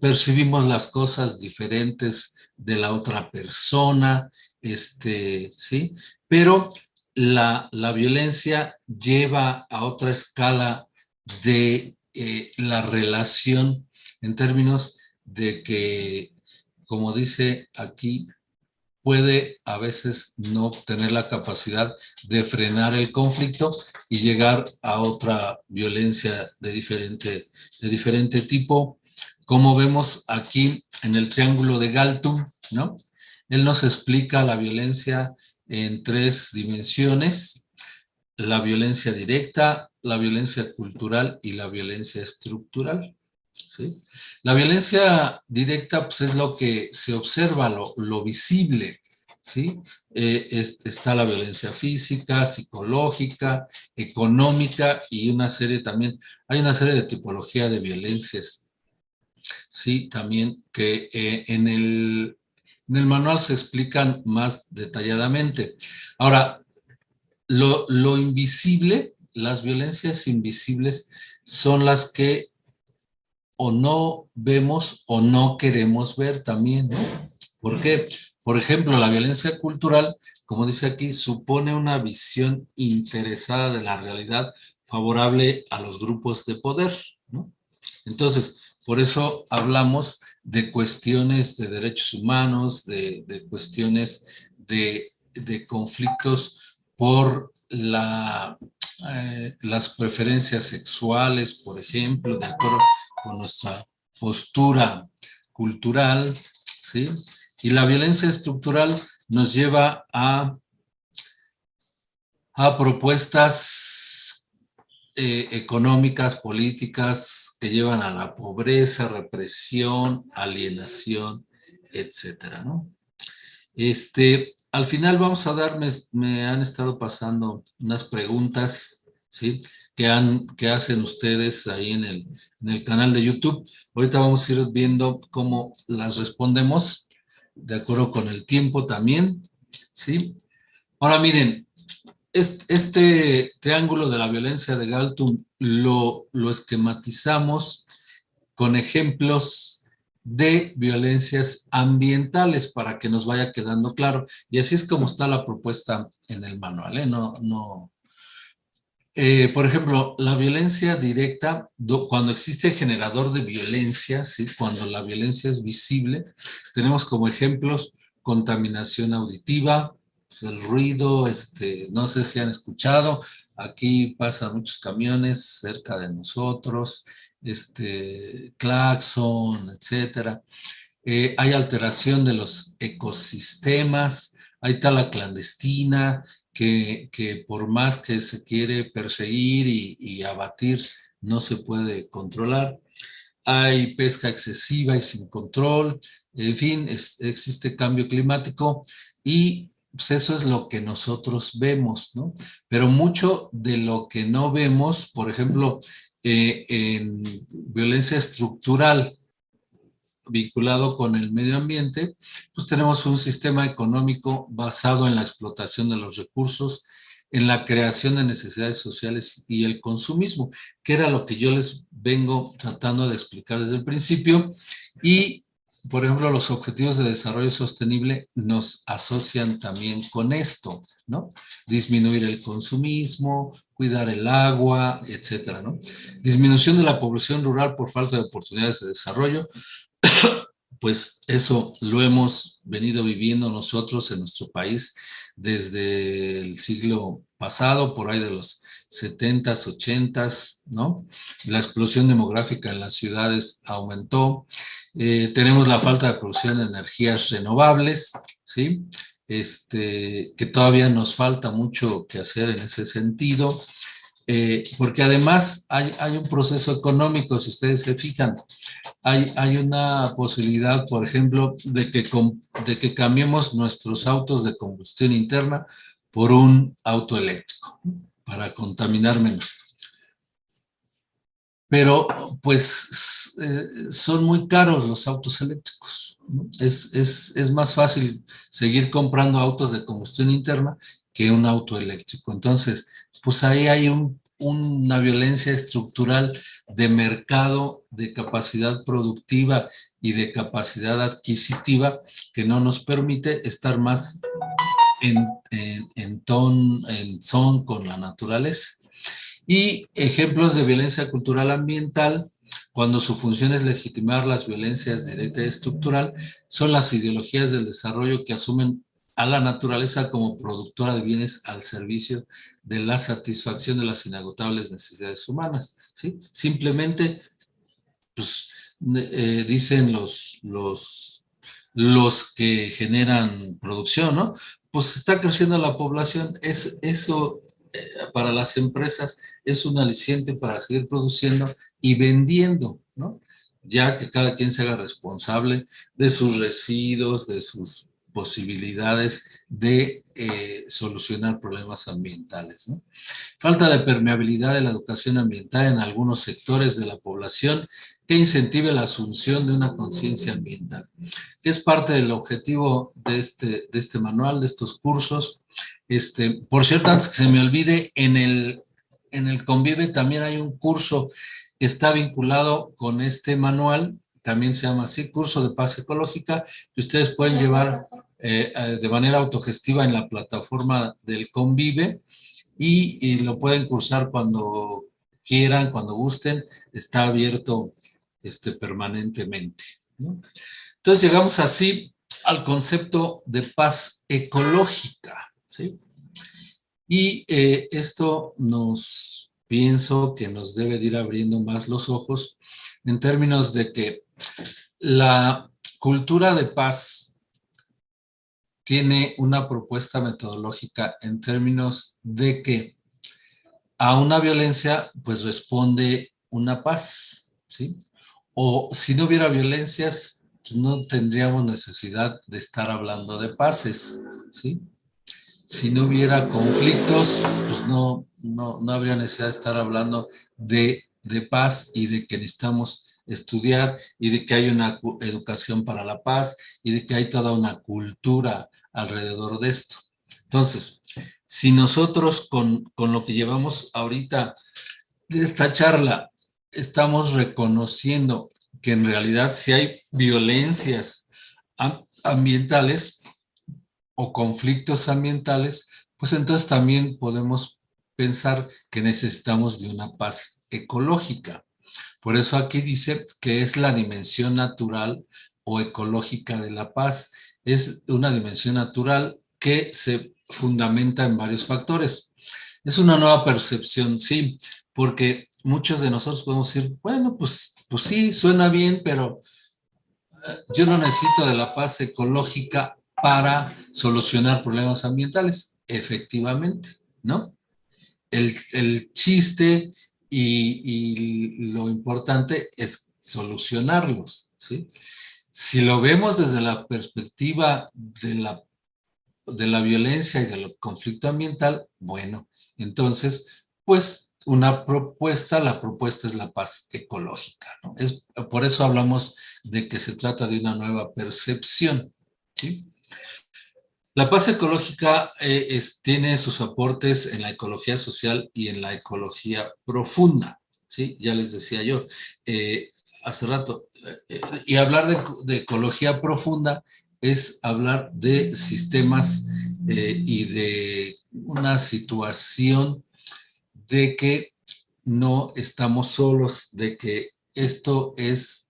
Percibimos las cosas diferentes de la otra persona, ¿sí? Pero la violencia lleva a otra escala de la relación en términos de que, como dice aquí, puede a veces no tener la capacidad de frenar el conflicto y llegar a otra violencia de diferente tipo, como vemos aquí en el triángulo de Galtung, ¿no? Él nos explica la violencia en tres dimensiones: la violencia directa, la violencia cultural y la violencia estructural. ¿Sí? La violencia directa pues, es lo que se observa, lo visible. ¿Sí? Está la violencia física, psicológica, económica y una serie también, hay una serie de tipología de violencias, ¿sí? También que en el manual se explican más detalladamente. Ahora, lo invisible, las violencias invisibles son las que o no vemos o no queremos ver también, ¿no? ¿Por qué? Por ejemplo, la violencia cultural, como dice aquí, supone una visión interesada de la realidad favorable a los grupos de poder, ¿no? Entonces, por eso hablamos de cuestiones de derechos humanos, de cuestiones de conflictos por las preferencias sexuales, por ejemplo, de acuerdo con nuestra postura cultural, ¿sí? Y la violencia estructural nos lleva a propuestas económicas, políticas que llevan a la pobreza, represión, alienación, etcétera, ¿no? Al final vamos a dar, me han estado pasando unas preguntas, ¿sí? Que hacen ustedes ahí en el canal de YouTube. Ahorita vamos a ir viendo cómo las respondemos, de acuerdo con el tiempo también, ¿sí? Ahora miren, este triángulo de la violencia de Galtung lo esquematizamos con ejemplos de violencias ambientales para que nos vaya quedando claro. Y así es como está la propuesta en el manual, ¿eh? Por ejemplo, la violencia directa, cuando existe generador de violencia, ¿sí? Cuando la violencia es visible, tenemos como ejemplos contaminación auditiva, el ruido, no sé si han escuchado, aquí pasan muchos camiones cerca de nosotros, claxon, etcétera. Hay alteración de los ecosistemas, hay tala clandestina, que por más que se quiere perseguir y abatir, no se puede controlar. Hay pesca excesiva y sin control, en fin, existe cambio climático y pues eso es lo que nosotros vemos, ¿no? Pero mucho de lo que no vemos, por ejemplo, en violencia estructural, vinculado con el medio ambiente, pues tenemos un sistema económico basado en la explotación de los recursos, en la creación de necesidades sociales y el consumismo, que era lo que yo les vengo tratando de explicar desde el principio. Y, por ejemplo, los objetivos de desarrollo sostenible nos asocian también con esto, ¿no? Disminuir el consumismo, cuidar el agua, etcétera, ¿no? Disminución de la población rural por falta de oportunidades de desarrollo, pues eso lo hemos venido viviendo nosotros en nuestro país desde el siglo pasado, por ahí de los 70s, 80s, ¿no? La explosión demográfica en las ciudades aumentó. Tenemos la falta de producción de energías renovables, ¿sí? Que todavía nos falta mucho que hacer en ese sentido. Porque además hay un proceso económico, si ustedes se fijan, hay una posibilidad, por ejemplo, de que cambiemos nuestros autos de combustión interna por un auto eléctrico, ¿no? Para contaminar menos. Pero, pues, son muy caros los autos eléctricos, ¿no? Es más fácil seguir comprando autos de combustión interna que un auto eléctrico. Entonces, pues ahí hay una violencia estructural de mercado, de capacidad productiva y de capacidad adquisitiva que no nos permite estar más en son con la naturaleza. Y ejemplos de violencia cultural ambiental, cuando su función es legitimar las violencias directa y estructural, son las ideologías del desarrollo que asumen a la naturaleza como productora de bienes al servicio de la satisfacción de las inagotables necesidades humanas, ¿sí? Simplemente, pues, dicen los que generan producción, ¿no? Pues está creciendo la población, eso para las empresas es un aliciente para seguir produciendo y vendiendo, ¿no? Ya que cada quien se haga responsable de sus residuos, de sus posibilidades de solucionar problemas ambientales, ¿no? Falta de permeabilidad de la educación ambiental en algunos sectores de la población que incentive la asunción de una conciencia ambiental, que es parte del objetivo de este manual, de estos cursos. Por cierto, antes que se me olvide, en el Convive también hay un curso que está vinculado con este manual, también se llama así, curso de paz ecológica, que ustedes pueden llevar de manera autogestiva en la plataforma del Convive y lo pueden cursar cuando quieran, cuando gusten, está abierto permanentemente, ¿no? Entonces llegamos así al concepto de paz ecológica, ¿sí? Y esto pienso que nos debe de ir abriendo más los ojos en términos de que La cultura de paz tiene una propuesta metodológica en términos de que a una violencia pues responde una paz, ¿sí? O si no hubiera violencias, pues no tendríamos necesidad de estar hablando de paces, ¿sí? Si no hubiera conflictos, pues no habría necesidad de estar hablando de paz y de que necesitamos estudiar y de que hay una educación para la paz y de que hay toda una cultura alrededor de esto. Entonces, si nosotros con lo que llevamos ahorita de esta charla estamos reconociendo que en realidad si hay violencias ambientales, o conflictos ambientales, pues entonces también podemos pensar que necesitamos de una paz ecológica. Por eso aquí dice que es la dimensión natural o ecológica de la paz. Es una dimensión natural que se fundamenta en varios factores. Es una nueva percepción, sí, porque muchos de nosotros podemos decir, bueno, pues sí, suena bien, pero yo no necesito de la paz ecológica para solucionar problemas ambientales, efectivamente, ¿no? El chiste y lo importante es solucionarlos, ¿sí? Si lo vemos desde la perspectiva de la violencia y del conflicto ambiental, bueno, entonces, pues la propuesta es la paz ecológica, ¿no? Por eso hablamos de que se trata de una nueva percepción, ¿sí? La paz ecológica tiene sus aportes en la ecología social y en la ecología profunda, ¿sí? Ya les decía yo hace rato, y hablar de ecología profunda es hablar de sistemas y de una situación de que no estamos solos, de que esto es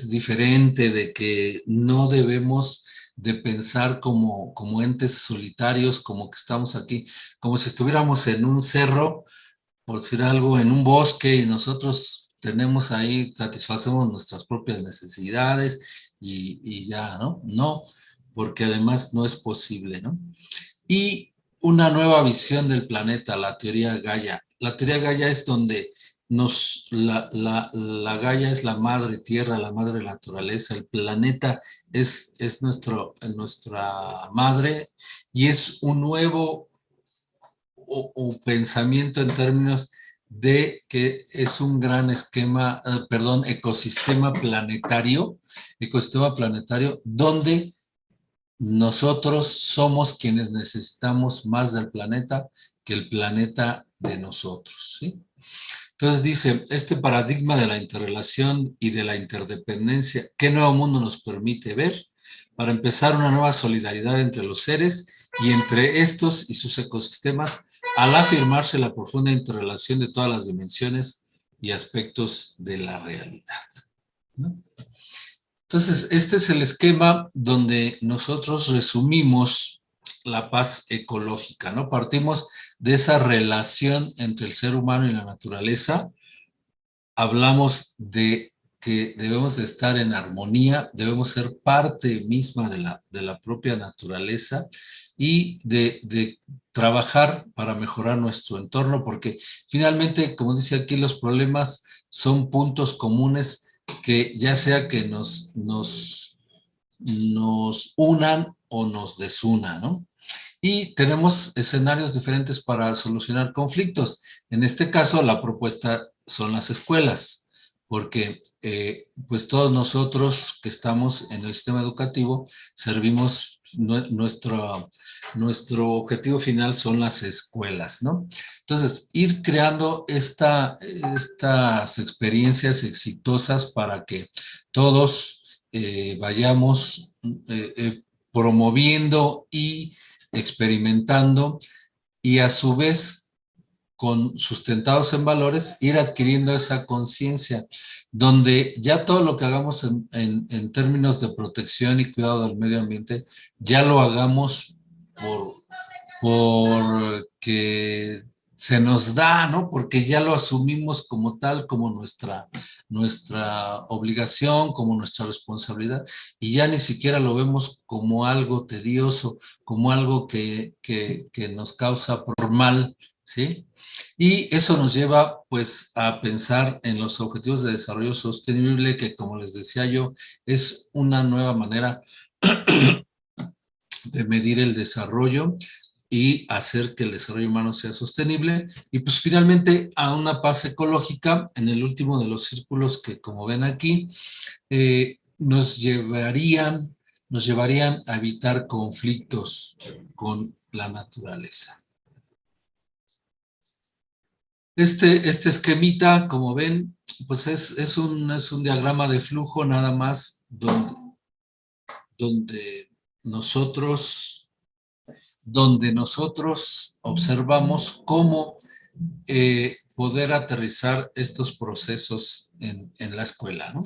diferente, de que no debemos de pensar como entes solitarios, como que estamos aquí, como si estuviéramos en un cerro, por decir algo, en un bosque y nosotros tenemos ahí, satisfacemos nuestras propias necesidades y ya, ¿no? No, porque además no es posible, ¿no? Y una nueva visión del planeta, la teoría Gaia. La teoría Gaia es donde la Gaia es la madre tierra, la madre naturaleza, el planeta es nuestra madre y es un nuevo pensamiento en términos de que es un gran ecosistema planetario donde nosotros somos quienes necesitamos más del planeta que el planeta de nosotros, ¿sí? Entonces dice, este paradigma de la interrelación y de la interdependencia, ¿qué nuevo mundo nos permite ver? Para empezar, una nueva solidaridad entre los seres y entre estos y sus ecosistemas, al afirmarse la profunda interrelación de todas las dimensiones y aspectos de la realidad, ¿no? Entonces, este es el esquema donde nosotros resumimos la paz ecológica, ¿no? Partimos de esa relación entre el ser humano y la naturaleza, hablamos de que debemos de estar en armonía, debemos ser parte misma de la propia naturaleza y de trabajar para mejorar nuestro entorno, porque finalmente, como dice aquí, los problemas son puntos comunes que ya sea que nos unan o nos desunan, ¿no? Y tenemos escenarios diferentes para solucionar conflictos. En este caso, la propuesta son las escuelas, porque pues todos nosotros que estamos en el sistema educativo servimos, nuestro objetivo final son las escuelas, ¿no? Entonces, ir creando estas experiencias exitosas para que todos vayamos promoviendo y experimentando y a su vez sustentados en valores, ir adquiriendo esa conciencia, donde ya todo lo que hagamos en términos de protección y cuidado del medio ambiente, ya lo hagamos porque se nos da, ¿no? Porque ya lo asumimos como tal, como nuestra obligación, como nuestra responsabilidad, y ya ni siquiera lo vemos como algo tedioso, como algo que nos causa por mal, ¿sí? Y eso nos lleva, pues, a pensar en los objetivos de desarrollo sostenible, que, como les decía yo, es una nueva manera de medir el desarrollo y hacer que el desarrollo humano sea sostenible. Y pues finalmente a una paz ecológica, en el último de los círculos que, como ven aquí, nos llevarían a evitar conflictos con la naturaleza. Este esquemita, como ven, pues es un diagrama de flujo nada más donde nosotros, donde nosotros observamos cómo poder aterrizar estos procesos en la escuela, ¿no?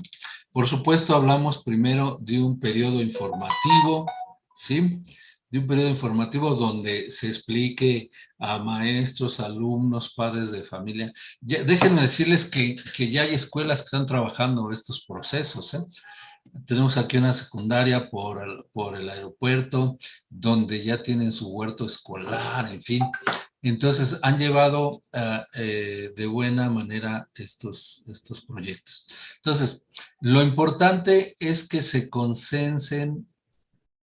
Por supuesto, hablamos primero de un periodo informativo, ¿sí? De un periodo informativo donde se explique a maestros, alumnos, padres de familia. Ya, déjenme decirles que ya hay escuelas que están trabajando estos procesos, ¿eh? Tenemos aquí una secundaria por el aeropuerto, donde ya tienen su huerto escolar, en fin. Entonces, han llevado de buena manera estos proyectos. Entonces, lo importante es que se consensen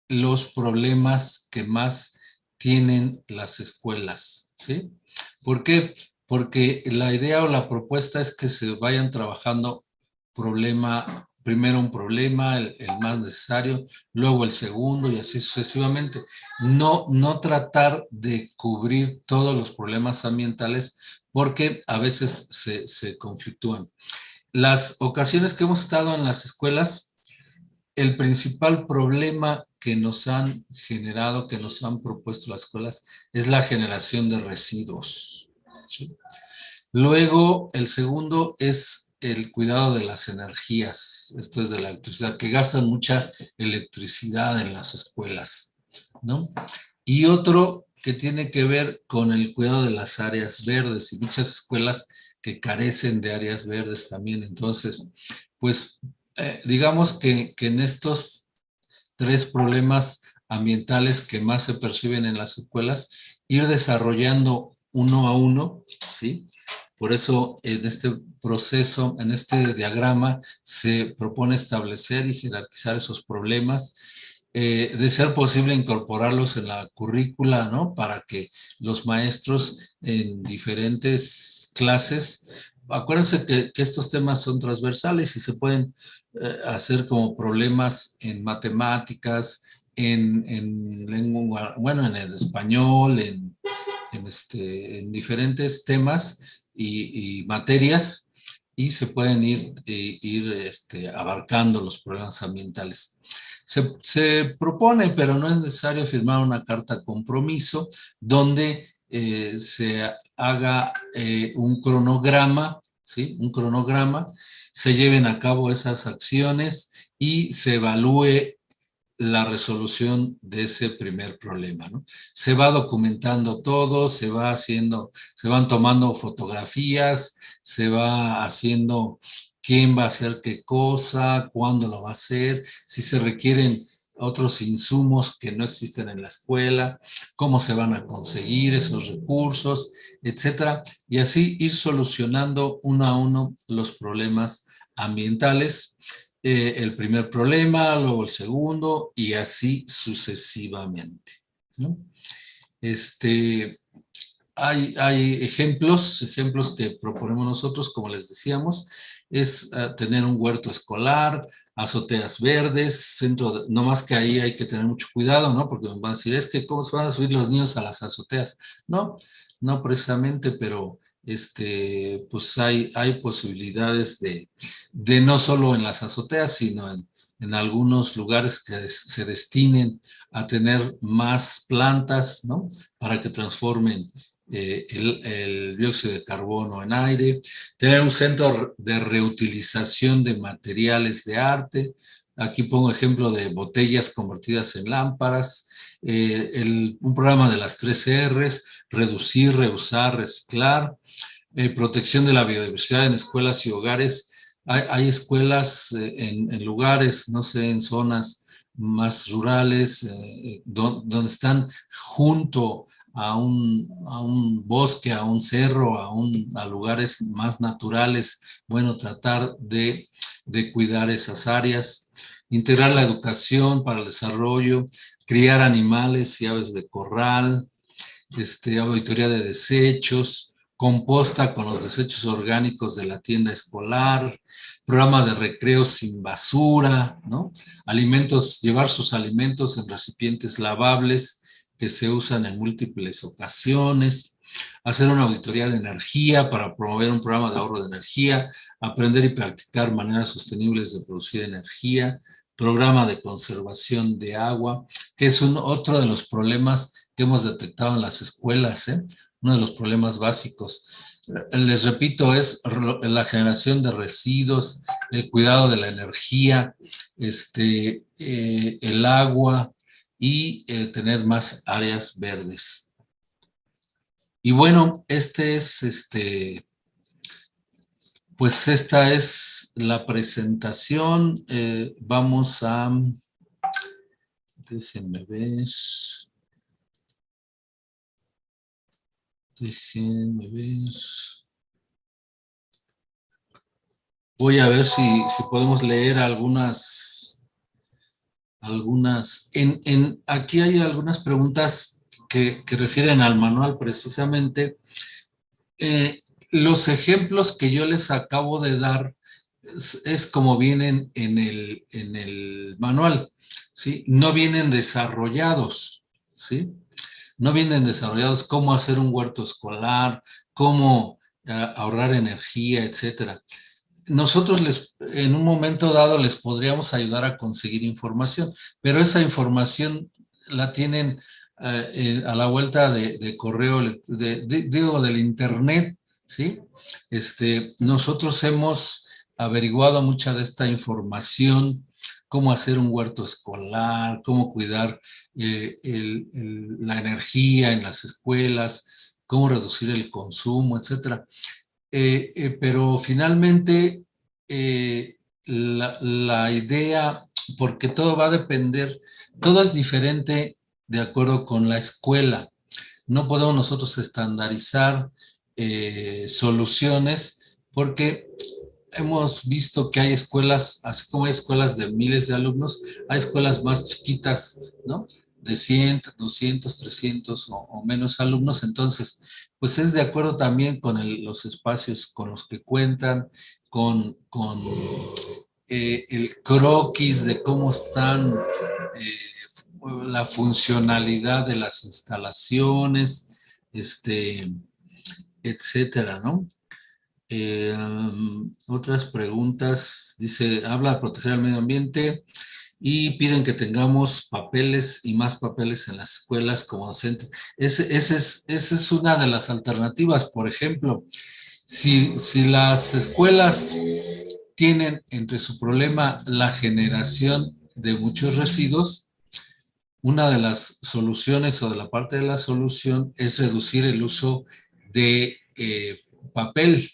los problemas que más tienen las escuelas, ¿sí? ¿Por qué? Porque la idea o la propuesta es que se vayan trabajando primero un problema, el más necesario, luego el segundo y así sucesivamente. No tratar de cubrir todos los problemas ambientales porque a veces se conflictúan. Las ocasiones que hemos estado en las escuelas, el principal problema que nos han generado, que nos han propuesto las escuelas, es la generación de residuos, ¿sí? Luego, el segundo es el cuidado de las energías, esto es de la electricidad, que gastan mucha electricidad en las escuelas, ¿no? Y otro que tiene que ver con el cuidado de las áreas verdes, y muchas escuelas que carecen de áreas verdes también. Entonces, pues digamos que en estos tres problemas ambientales que más se perciben en las escuelas, ir desarrollando uno a uno, ¿sí? Por eso en este proceso, en este diagrama, se propone establecer y jerarquizar esos problemas, de ser posible incorporarlos en la currícula, ¿no? Para que los maestros en diferentes clases, acuérdense que estos temas son transversales y se pueden hacer como problemas en matemáticas, en lengua, bueno, en el español, en diferentes temas y materias, y se pueden ir abarcando los problemas ambientales. Se propone, pero no es necesario firmar una carta compromiso donde se haga un cronograma, ¿sí? Un cronograma, se lleven a cabo esas acciones y se evalúe la resolución de ese primer problema, ¿no? Se va documentando todo, se van tomando fotografías, se va haciendo quién va a hacer qué cosa, cuándo lo va a hacer, si se requieren otros insumos que no existen en la escuela, cómo se van a conseguir esos recursos, etcétera, y así ir solucionando uno a uno los problemas ambientales, el primer problema, luego el segundo y así sucesivamente, ¿no? Este, hay ejemplos que proponemos nosotros, como les decíamos, es tener un huerto escolar, azoteas verdes, no más que ahí hay que tener mucho cuidado, ¿no? Porque nos van a decir, es que ¿cómo se van a subir los niños a las azoteas? No, no precisamente, pero pues hay posibilidades de no solo en las azoteas, sino en algunos lugares que se destinen a tener más plantas, ¿no? Para que transformen el dióxido de carbono en aire, tener un centro de reutilización de materiales de arte, Aquí pongo ejemplo de botellas convertidas en lámparas, un programa de las 3 Rs, reducir, reusar, reciclar, protección de la biodiversidad en escuelas y hogares. Hay escuelas en lugares, no sé, en zonas más rurales, donde están junto a un bosque, a un cerro, a lugares más naturales. Bueno, tratar de cuidar esas áreas, integrar la educación para el desarrollo, criar animales y aves de corral, auditoría de desechos, composta con los desechos orgánicos de la tienda escolar, programa de recreo sin basura, ¿no? Alimentos, llevar sus alimentos en recipientes lavables que se usan en múltiples ocasiones, hacer una auditoría de energía para promover un programa de ahorro de energía, aprender y practicar maneras sostenibles de producir energía, programa de conservación de agua, que es otro de los problemas que hemos detectado en las escuelas, uno de los problemas básicos. Les repito, es la generación de residuos, el cuidado de la energía, el agua y tener más áreas verdes. Y bueno, pues esta es la presentación. Vamos a, déjenme ver. Déjenme ver. Voy a ver si podemos leer algunas. Aquí hay algunas preguntas que refieren al manual precisamente. Los ejemplos que yo les acabo de dar es como vienen en el manual, ¿sí? No vienen desarrollados, ¿sí? No vienen desarrollados cómo hacer un huerto escolar, cómo ahorrar energía, etcétera. Nosotros en un momento dado les podríamos ayudar a conseguir información, pero esa información la tienen a la vuelta de correo, digo, del internet, ¿sí? Nosotros hemos averiguado mucha de esta información, cómo hacer un huerto escolar, cómo cuidar la energía en las escuelas, cómo reducir el consumo, etcétera. Pero finalmente la idea, porque todo va a depender, todo es diferente de acuerdo con la escuela. No podemos nosotros estandarizar soluciones porque hemos visto que hay escuelas, así como hay escuelas de miles de alumnos, hay escuelas más chiquitas, ¿no? De 100, 200, 300 o menos alumnos. Entonces, pues es de acuerdo también con los espacios con los que cuentan, con el croquis de cómo están, la funcionalidad de las instalaciones, etcétera, ¿no? Otras preguntas, dice, habla de proteger el medio ambiente y piden que tengamos papeles y más papeles en las escuelas como docentes. Esa es una de las alternativas. Por ejemplo, si las escuelas tienen entre su problema la generación de muchos residuos, una de las soluciones o de la parte de la solución es reducir el uso de papel,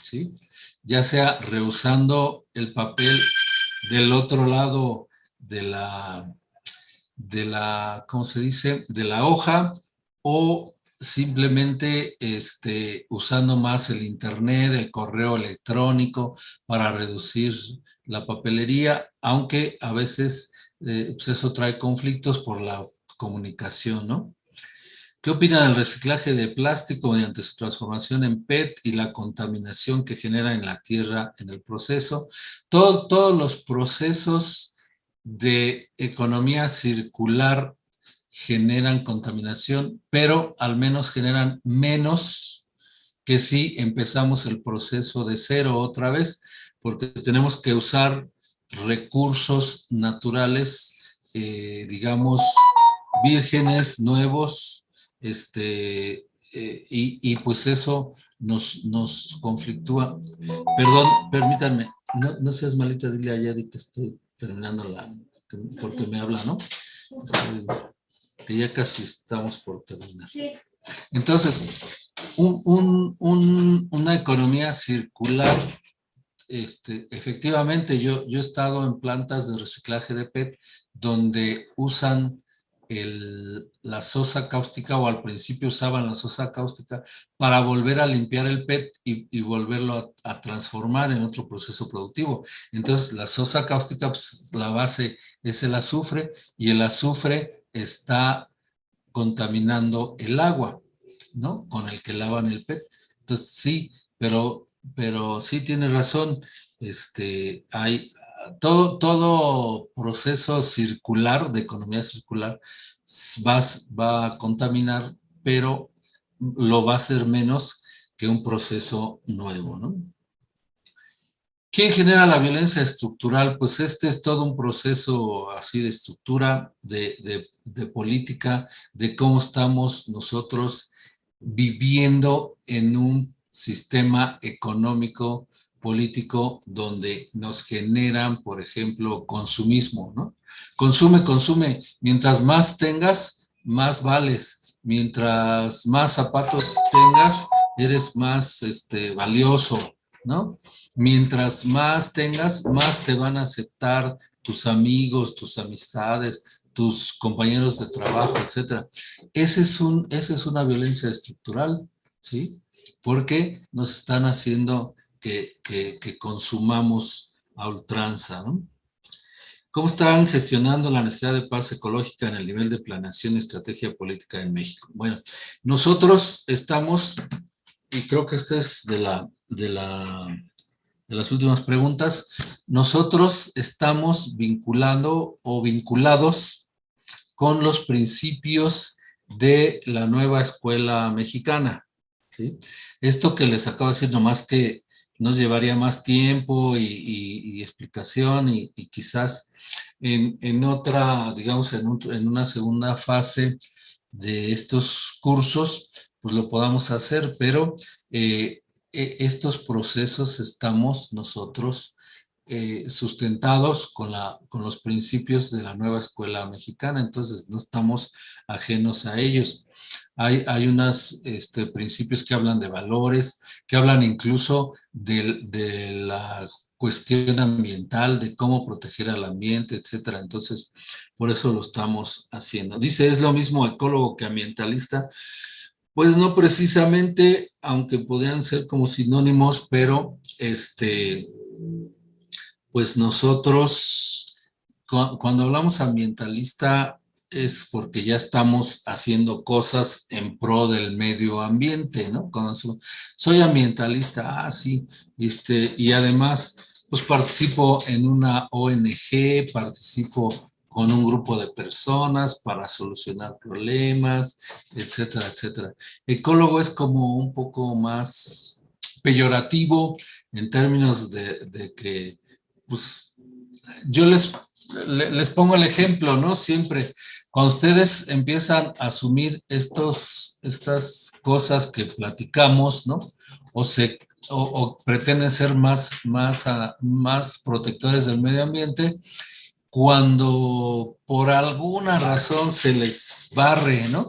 ¿sí? Ya sea reusando el papel del otro lado ¿cómo se dice? De la hoja, o simplemente usando más el internet, el correo electrónico para reducir la papelería, aunque a veces pues eso trae conflictos por la comunicación, ¿no? ¿Qué opina del reciclaje de plástico mediante su transformación en PET y la contaminación que genera en la tierra en el proceso? Todos los procesos de economía circular generan contaminación, pero al menos generan menos que si empezamos el proceso de cero otra vez, porque tenemos que usar recursos naturales, digamos, vírgenes, nuevos, y pues eso nos conflictúa. Perdón, permítanme, no seas malita, dile a Yadi que estoy terminando porque me habla, ¿no? Que ya casi estamos por terminar. Entonces, una economía circular, efectivamente, yo he estado en plantas de reciclaje de PET donde usan la sosa cáustica, o al principio usaban la sosa cáustica para volver a limpiar el PET y volverlo a transformar en otro proceso productivo. Entonces, la sosa cáustica, pues, la base es el azufre, y el azufre está contaminando el agua, ¿no? Con el que lavan el PET. Entonces, sí, pero sí tiene razón. Hay todo proceso circular, de economía circular, va a contaminar, pero lo va a hacer menos que un proceso nuevo, ¿no? ¿Quién genera la violencia estructural? Pues este es todo un proceso así de estructura, de política, de cómo estamos nosotros viviendo en un sistema económico, político, donde nos generan, por ejemplo, consumismo, ¿no? Consume, consume. Mientras más tengas, más vales. Mientras más zapatos tengas, eres más valioso, ¿no? Mientras más tengas, más te van a aceptar tus amigos, tus amistades, tus compañeros de trabajo, etcétera. Esa es una violencia estructural, ¿sí? Porque nos están haciendo que consumamos a ultranza, ¿no? ¿Cómo están gestionando la necesidad de paz ecológica en el nivel de planeación y estrategia política en México? Bueno, nosotros estamos, y creo que esta es de las últimas preguntas, nosotros estamos vinculando o vinculados con los principios de la nueva escuela mexicana, ¿sí? Esto que les acabo de decir, nomás que nos llevaría más tiempo y explicación, y quizás en otra, digamos, en una segunda fase de estos cursos, pues lo podamos hacer, pero estos procesos estamos nosotros sustentados con los principios de la nueva escuela mexicana, entonces no estamos ajenos a ellos. Hay unos principios que hablan de valores, que hablan incluso de la cuestión ambiental, de cómo proteger al ambiente, etcétera. Entonces, por eso lo estamos haciendo. Dice, ¿es lo mismo ecólogo que ambientalista? Pues no precisamente, aunque podrían ser como sinónimos, pero pues nosotros, cuando hablamos ambientalista, es porque ya estamos haciendo cosas en pro del medio ambiente, ¿no? Cuando soy ambientalista, sí, y además, pues participo en una ONG, participo con un grupo de personas para solucionar problemas, etcétera, etcétera. Ecólogo es como un poco más peyorativo en términos de que, pues, yo les pongo el ejemplo, ¿no? Siempre, cuando ustedes empiezan a asumir estas cosas que platicamos, ¿no? O pretenden ser más protectores del medio ambiente, cuando por alguna razón se les barre, ¿no?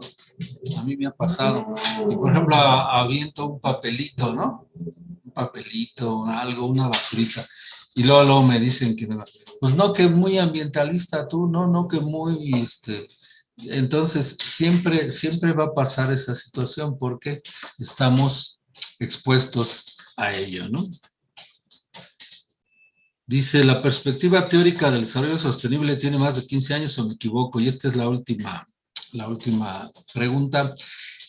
A mí me ha pasado. Y por ejemplo, aviento un papelito, ¿no? Un papelito, algo, una basurita. Y luego me dicen que pues no, que muy ambientalista tú, no, que muy, Entonces, siempre va a pasar esa situación porque estamos expuestos a ello, ¿no? Dice, la perspectiva teórica del desarrollo sostenible tiene más de 15 años, o me equivoco, y esta es la última pregunta.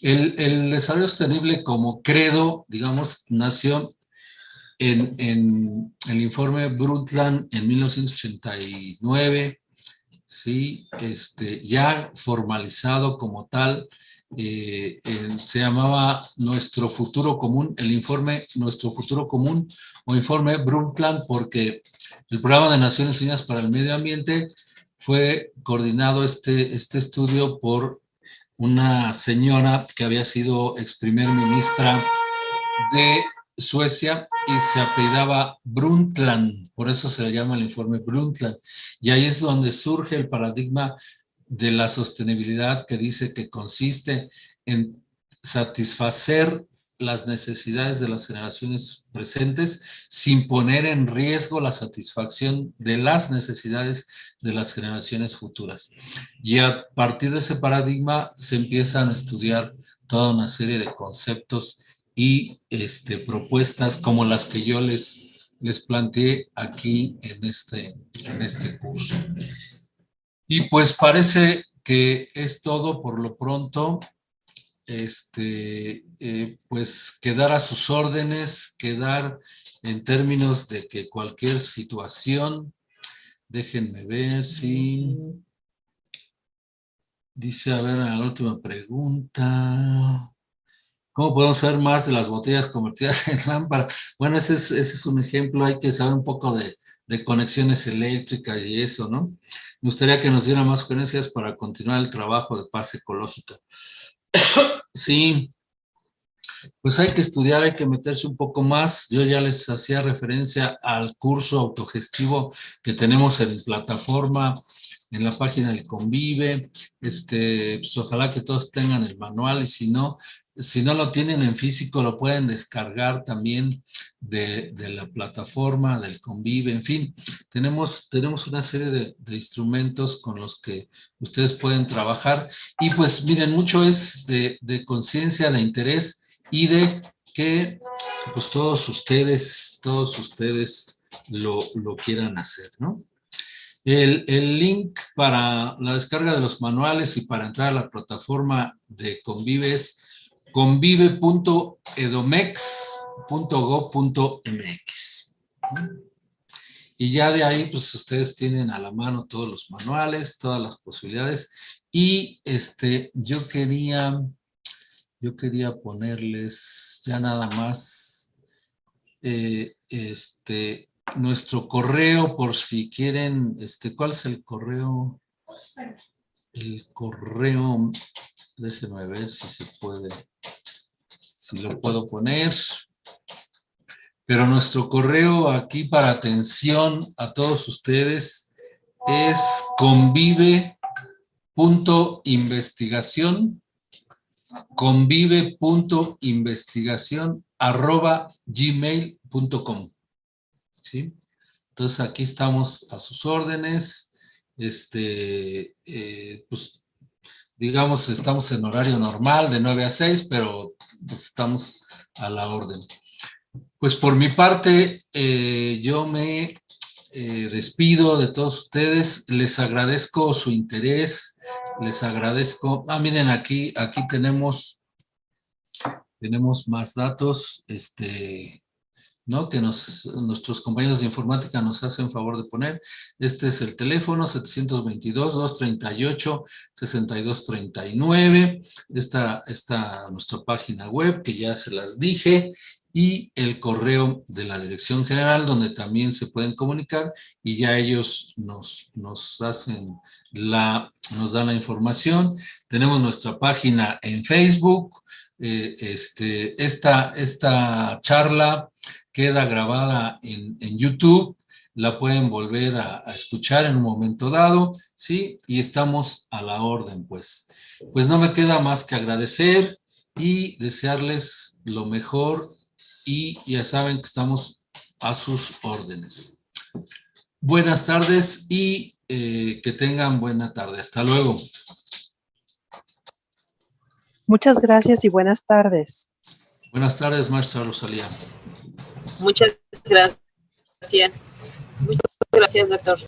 El desarrollo sostenible como credo, digamos, nació en el informe Brundtland en 1989, ¿sí? Ya formalizado como tal, se llamaba Nuestro Futuro Común, el informe Nuestro Futuro Común, o informe Brundtland, porque el Programa de Naciones Unidas para el Medio Ambiente fue coordinado este estudio por una señora que había sido ex primer ministra de Suecia y se apellidaba Brundtland, por eso se le llama el informe Brundtland. Y ahí es donde surge el paradigma de la sostenibilidad, que dice que consiste en satisfacer las necesidades de las generaciones presentes sin poner en riesgo la satisfacción de las necesidades de las generaciones futuras. Y a partir de ese paradigma se empiezan a estudiar toda una serie de conceptos y propuestas como las que yo les planteé aquí en este curso. Y pues parece que es todo por lo pronto. Pues quedar a sus órdenes, quedar en términos de que cualquier situación, déjenme ver si dice, a ver, la última pregunta, ¿cómo podemos saber más de las botellas convertidas en lámpara? Bueno, ese es un ejemplo, hay que saber un poco de conexiones eléctricas y eso, ¿no? Me gustaría que nos diera más sugerencias para continuar el trabajo de paz ecológica. Sí, pues hay que estudiar, hay que meterse un poco más. Yo ya les hacía referencia al curso autogestivo que tenemos en plataforma, en la página del Convive. Pues ojalá que todos tengan el manual, y si no lo tienen en físico, lo pueden descargar también de la plataforma del Convive. En fin, tenemos una serie de instrumentos con los que ustedes pueden trabajar. Y pues miren, mucho es de conciencia, de interés, y de que pues todos ustedes lo quieran hacer, ¿no? El link para la descarga de los manuales y para entrar a la plataforma de Convive es convive.edomex.gov.mx. Y ya de ahí, pues ustedes tienen a la mano todos los manuales, todas las posibilidades. Y yo quería ponerles ya nada más nuestro correo, por si quieren, ¿cuál es el correo? El correo, déjenme ver si se puede, si lo puedo poner. Pero nuestro correo aquí para atención a todos ustedes es convive.investigación@gmail.com. ¿Sí? Entonces aquí estamos a sus órdenes. Pues digamos, estamos en horario normal de 9 a 6, pero pues, estamos a la orden. Pues por mi parte, yo me despido de todos ustedes. Les agradezco su interés, les agradezco. Miren, aquí tenemos más datos, ¿no? Que nuestros compañeros de informática nos hacen favor de poner. Este es el teléfono 722-238-6239. Esta nuestra página web, que ya se las dije, y el correo de la Dirección General, donde también se pueden comunicar, y ya ellos nos dan la información. Tenemos nuestra página en Facebook. Esta charla queda grabada en YouTube, la pueden volver a escuchar en un momento dado, ¿sí? Y estamos a la orden, pues. Pues no me queda más que agradecer y desearles lo mejor, y ya saben que estamos a sus órdenes. Buenas tardes y que tengan buena tarde. Hasta luego. Muchas gracias y buenas tardes. Buenas tardes, maestra Rosalía. Muchas gracias. Muchas gracias, doctor.